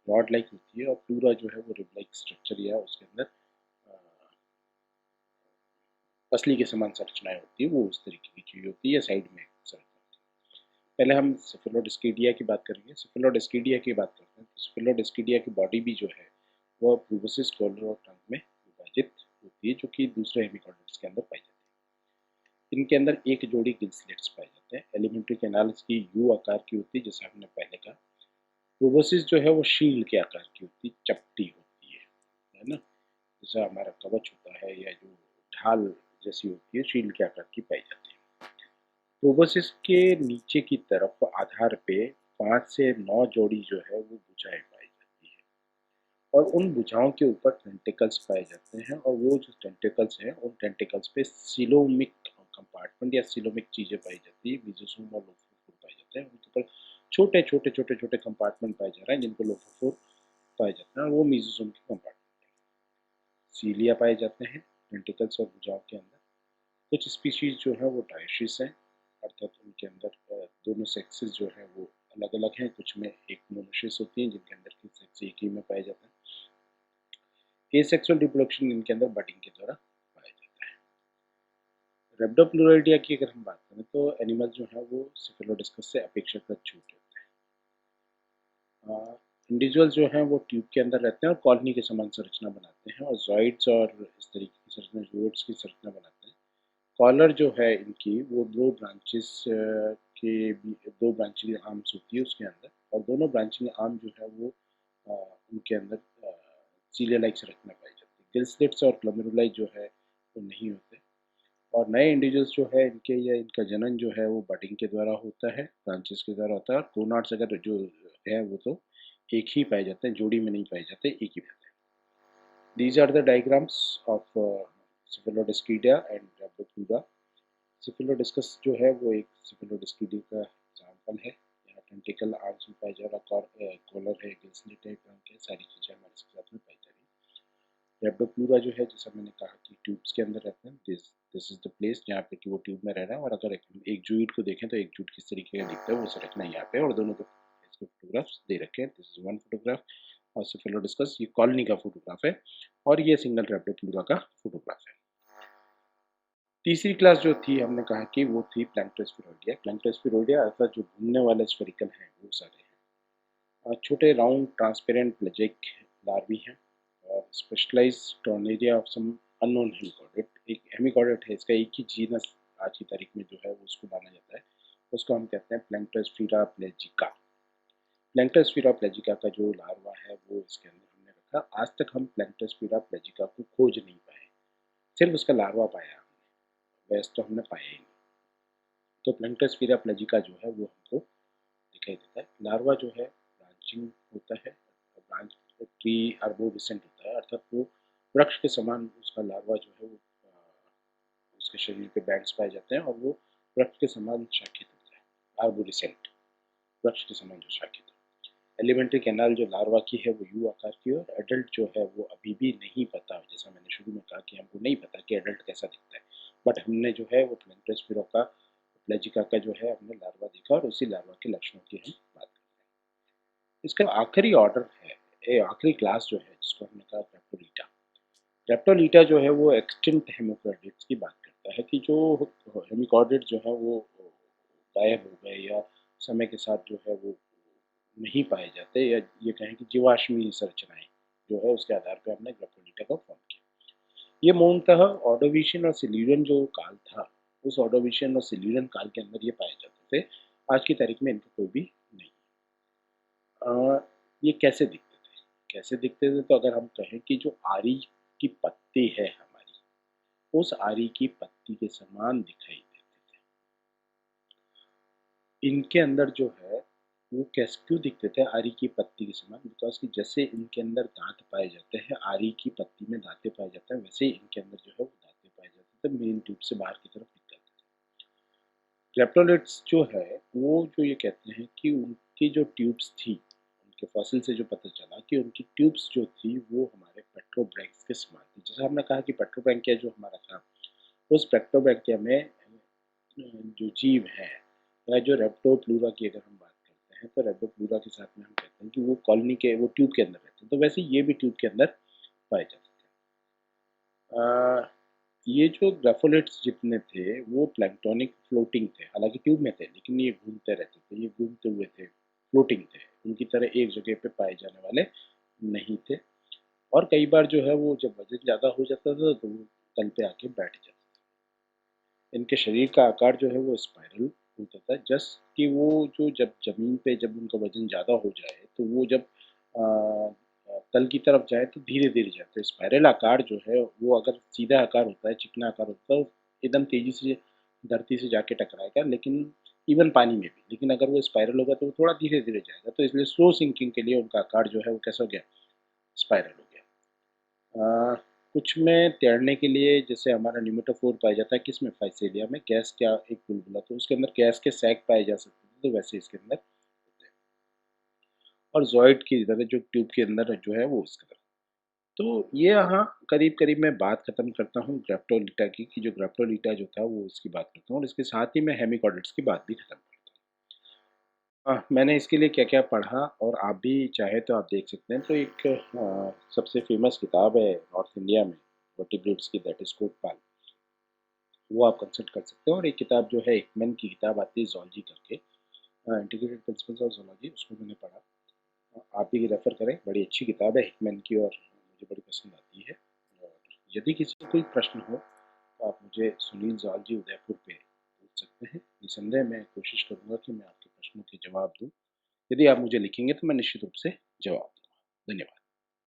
रॉड लाइक होती है, और प्लूरा जो है वो रिब लाइक स्ट्रक्चर या उसके अंदर पसली के समान संरचनाएं होती है, वो उस तरीके की चीज होती है, या साइड में संरचना होती है। पहले हम सिफिलोडिस्किडिया की बात करेंगे। सिफिलोडिस्किडिया की बात करते हैं तो सिफिलोडिस्किडिया की बॉडी भी जो है वह प्रूबोसिस, कॉलर और टंग में विभाजित होती है, जो कि दूसरे हेमिकॉर्डेट्स के अंदर पाई जाती है। इनके अंदर एक जोड़ी गिल स्लिट्स पाए जाते हैं। एलिमेंट्री कैनाल्स की यू आकार की होती है, जैसे हमने पहले कहा। प्रूबोसिस जो है वो शील्ड के आकार की होती है, चपटी होती है ना, जैसा हमारा कवच होता है या जो ढाल जैसी होती है, शील्ड के आकार की पाई जाती है। प्रोबोसिस के नीचे की तरफ आधार पे 5 से 9 जोड़ी जो है वो भुजाएं पाई जाती है, और उन भुजाओं के ऊपर टेंटिकल्स पाए जाते हैं, और वो जो टेंटिकल्स हैं उन टेंटिकल्स पे सिलोमिक कंपार्टमेंट या सिलोमिक चीजें पाई जाती है, मीजोसोम और लोफोफोर पाए जाते हैं। उनके ऊपर छोटे छोटे छोटे छोटे कंपार्टमेंट पाए जा रहे हैं, जिनको लोफोफोर पाए जाते हैं, और वो मीजोसोम के कंपार्टमेंट है। सीलिया पाए जाते हैं टेंटिकल्स और भुजाओं के अंदर। कुछ स्पीशीज जो है वो डायशिस हैं, अर्थात उनके अंदर दोनों सेक्सेस जो है वो अलग अलग हैं। कुछ में एक मोनोशिस होती हैं जिनके अंदर की सेक्स एक ही में पाया जाता है। एसेक्सुअल रिप्रोडक्शन इनके अंदर बडिंग के द्वारा पाया जाता है। रेप्डोप्लूरिडिया की अगर हम बात करें तो एनिमल जो है वो सिफिलोडिस्कस से अपेक्षाकृत छोटे होते हैं। इंडिविजुअल जो हैं वो ट्यूब के अंदर रहते हैं और कॉलोनी के समान संरचना बनाते हैं, और जॉइड्स और इस तरीके की संरचना, जोइड्स की संरचना बनाते हैं। कॉलर जो है इनकी वो दो ब्रांचिंग आर्म्स होती है उसके अंदर, और दोनों ब्रांचिंग आर्म जो है वो उनके अंदर सीलिया लाइक संरचना पाई जाती है। गिल स्लिट्स और ग्लोमेरुलाई जो है वो नहीं होते, और नए इंडिविजुअल्स जो है इनके या इनका जनन जो है वो बडिंग के द्वारा होता है, ब्रांचेस के द्वारा होता है, और गोनाड्स अगर जो है वो तो एक ही पाए जाते हैं, जोड़ी में नहीं पाए जाते, एक ही रहते हैं। These are the diagrams of Cephalodyskidia and Rhabdopleura। सिफिलोडिस्कस जो है वो एक सिफिलोडिस्किडी का एग्जाम्पल है। यहाँ टेंटिकल आर्म्स में पाई जा रहा, कॉलर है, गिल्सलेट है, ट्रंक है, सारी चीज़ें हमारे इसके साथ में पाई जा रही है। रेप्डोप्लूरा जो है, जैसा मैंने कहा कि ट्यूब्स के अंदर रहते हैं, दिस इज द प्लेस जहाँ पे कि वो ट्यूब में रह रहा है। और अगर एक जूट को देखें तो एक जूट किस तरीके का दिखता है वो संरचना यहाँ पे, और दोनों के इसके फोटोग्राफ्स दे रखे हैं। दिस इज वन फोटोग्राफ, और सिफिलोडिस्कस ये कॉलोनी का फोटोग्राफ है, और ये सिंगल रेप्डोप्लूरा का फोटोग्राफ है। तीसरी क्लास जो थी हमने कहा कि वो थी प्लैंक्टोस्फेरोइडिया। प्लैंक्टोस्फेरोइडिया अर्थात जो घूमने वाले स्फेरिकल हैं वो सारे हैं। छोटे राउंड ट्रांसपेरेंट प्लेजिक लार्वी हैं, और specialise tornaria of some unknown hemichordate. एक हेमिकॉर्डेट है, इसका एक ही जीनस आज की तारीख में जो है वो उसको माना जाता है, उसको हम कहते हैं प्लैंक्टोस्फेरा प्लेजिका। प्लैंक्टोस्फेरा प्लेजिका का जो लार्वा है वो इसके अंदर हमने रखा। आज तक हम प्लैंक्टोस्फेरा प्लेजिका को खोज नहीं पाए, सिर्फ उसका लार्वा पाया हमने, वैसे तो हमने पाया ही नहीं। तो प्लैंक्टोस्फेरा प्लेजिका जो है वो हमको दिखाई देता है। लार्वा जो है ब्रांचिंग होता है, ब्रांच ट्री आर्बोरिसेंट होता है, अर्थात वो वृक्ष के समान उसका लार्वा जो है वो उसके शरीर पे बैंड्स पाए जाते हैं, और वो वृक्ष के समान शाखित होता है, आर्बोरिसेंट, वृक्ष के समान जो शाखित है। एलिमेंट्री कैनाल जो लार्वा की है वो यू आकार की है, और एडल्ट जो है वो अभी भी नहीं पता, जैसा मैंने शुरू में कहा कि हमको नहीं पता कि एडल्ट कैसा दिखता है, बट हमने जो है वो प्लैंक्टोस्फेरा का प्लेजिका का जो है हमने लार्वा देखा, और उसी लार्वा के लक्षणों की हम बात करते हैं। इसका आखिरी ऑर्डर है, आखिरी क्लास जो है जिसको हमने कहा ग्रेप्टोलीटा। ग्रेप्टोलीटा जो है वो एक्सटिंक्ट हेमिकॉर्डेट्स की बात करता है कि जो हेमिकॉर्डेट जो है वो गायब हो गए या समय के साथ जो है वो नहीं पाए जाते, या ये कहें कि जीवाश्मीय संरचनाएं जो है उसके आधार पर हमने ग्रेप्टोलीटा को फॉर्म किया। ये मूलतः ऑर्डोविशियन और सिल्यूरियन जो काल था, उस ऑर्डोविशियन और सिल्यूरियन काल के अंदर ये पाए जाते थे। आज की तारीख में इनका कोई भी नहीं। ये कैसे दिखते थे? कैसे दिखते थे, तो अगर हम कहें कि जो आरी की पत्ती है हमारी, उस आरी की पत्ती के समान दिखाई देते थे। इनके अंदर जो है वो कैसे क्यों दिखते थे आरी की पत्ती के समान? बिकॉज कि जैसे इनके अंदर दांत पाए जाते हैं, आरी की पत्ती में दांते पाए जाते हैं, वैसे ही इनके अंदर जो है वो दांते पाए जाते थे, मेन ट्यूब से बाहर की तरफ निकलते थे। ग्रेप्टोलिट्स जो है वो जो ये कहते हैं कि उनकी जो ट्यूब्स थी, उनके फॉसिल से जो पता चला कि उनकी ट्यूब्स जो थी वो हमारे पेट्रोब्रैंक्स के समान थी। जैसे हमने कहा कि पेट्रोब्रैंकिया जो हमारा था, उस पेट्रोब्रैंकिया में जो जीव है या जो रेप्टोप्लूरा की अगर हम बात करते हैं, तो रेप्टोप्लूरा के साथ में हम कहते हैं कि वो कॉलोनी के वो ट्यूब के अंदर रहते हैं, तो वैसे ये भी ट्यूब के अंदर पाए जाते थे। ये जो ग्राफोलेट्स जितने थे वो प्लैंक्टोनिक फ्लोटिंग थे, हालांकि ट्यूब में थे लेकिन ये घूमते रहते थे, ये घूमते हुए थे, फ्लोटिंग थे, उनकी तरह एक जगह पे पाए जाने वाले नहीं थे। और कई बार जो है वो जब वजन ज़्यादा हो जाता था तो वो तल पे आके बैठ जाते थे। इनके शरीर का आकार जो है वो स्पाइरल होता था, जस्ट कि वो जो जब ज़मीन पे जब उनका वजन ज़्यादा हो जाए तो वो जब तल की तरफ जाए तो धीरे धीरे जाते हैं। स्पाइरल आकार जो है वो अगर सीधा आकार होता है, चिकना आकार होता है, एकदम तेजी से धरती से जाके टकराएगा, लेकिन इवन पानी में भी। लेकिन अगर वो स्पाइरल होगा तो वो थोड़ा धीरे धीरे जाएगा, तो इसलिए स्लो सिंकिंग के लिए उनका आकार जो है वो कैसा हो गया, स्पाइरल हो गया। कुछ में तैरने के लिए जैसे हमारा न्यूमेटोफोर पाया जाता है किसमें, फाइसेलिया में, गैस क्या एक बुलबुला, तो उसके अंदर गैस के सैक पाए जा सकते थे, तो वैसे इसके अंदर होते हैं। और जॉइड की तरह जो ट्यूब के अंदर जो है वो उसके तरह। तो ये यहाँ करीब करीब मैं बात खत्म करता हूँ ग्रेप्टोलीटा की, कि जो ग्रेप्टोलीटा जो था वो इसकी बात करता हूँ, और इसके साथ ही मैं हेमिकॉर्डेट्स की बात भी खत्म करता हूँ। मैंने इसके लिए क्या क्या पढ़ा, और आप भी चाहे तो आप देख सकते हैं। तो एक सबसे फेमस किताब है नॉर्थ इंडिया में वर्टिब्रेट्स की, दैट इज कोटपाल, वो आप कंसल्ट कर सकते हैं। और एक किताब जो है हिकमैन की किताब आती है जूलॉजी करके, इंटीग्रेटेड प्रिंसिपल्स ऑफ जूलॉजी, उसको मैंने पढ़ा। आप भी रेफ़र करें, बड़ी अच्छी किताब है हिकमैन की, और मुझे बड़ी पसंद आती है। और यदि किसी को कोई प्रश्न हो तो आप मुझे सुनील जॉर्जी उदयपुर पे पूछ सकते हैं। निसंदेह मैं कोशिश करूँगा कि मैं आपके प्रश्नों के जवाब दूँ। यदि आप मुझे लिखेंगे तो मैं निश्चित रूप से जवाब दूँगा। धन्यवाद।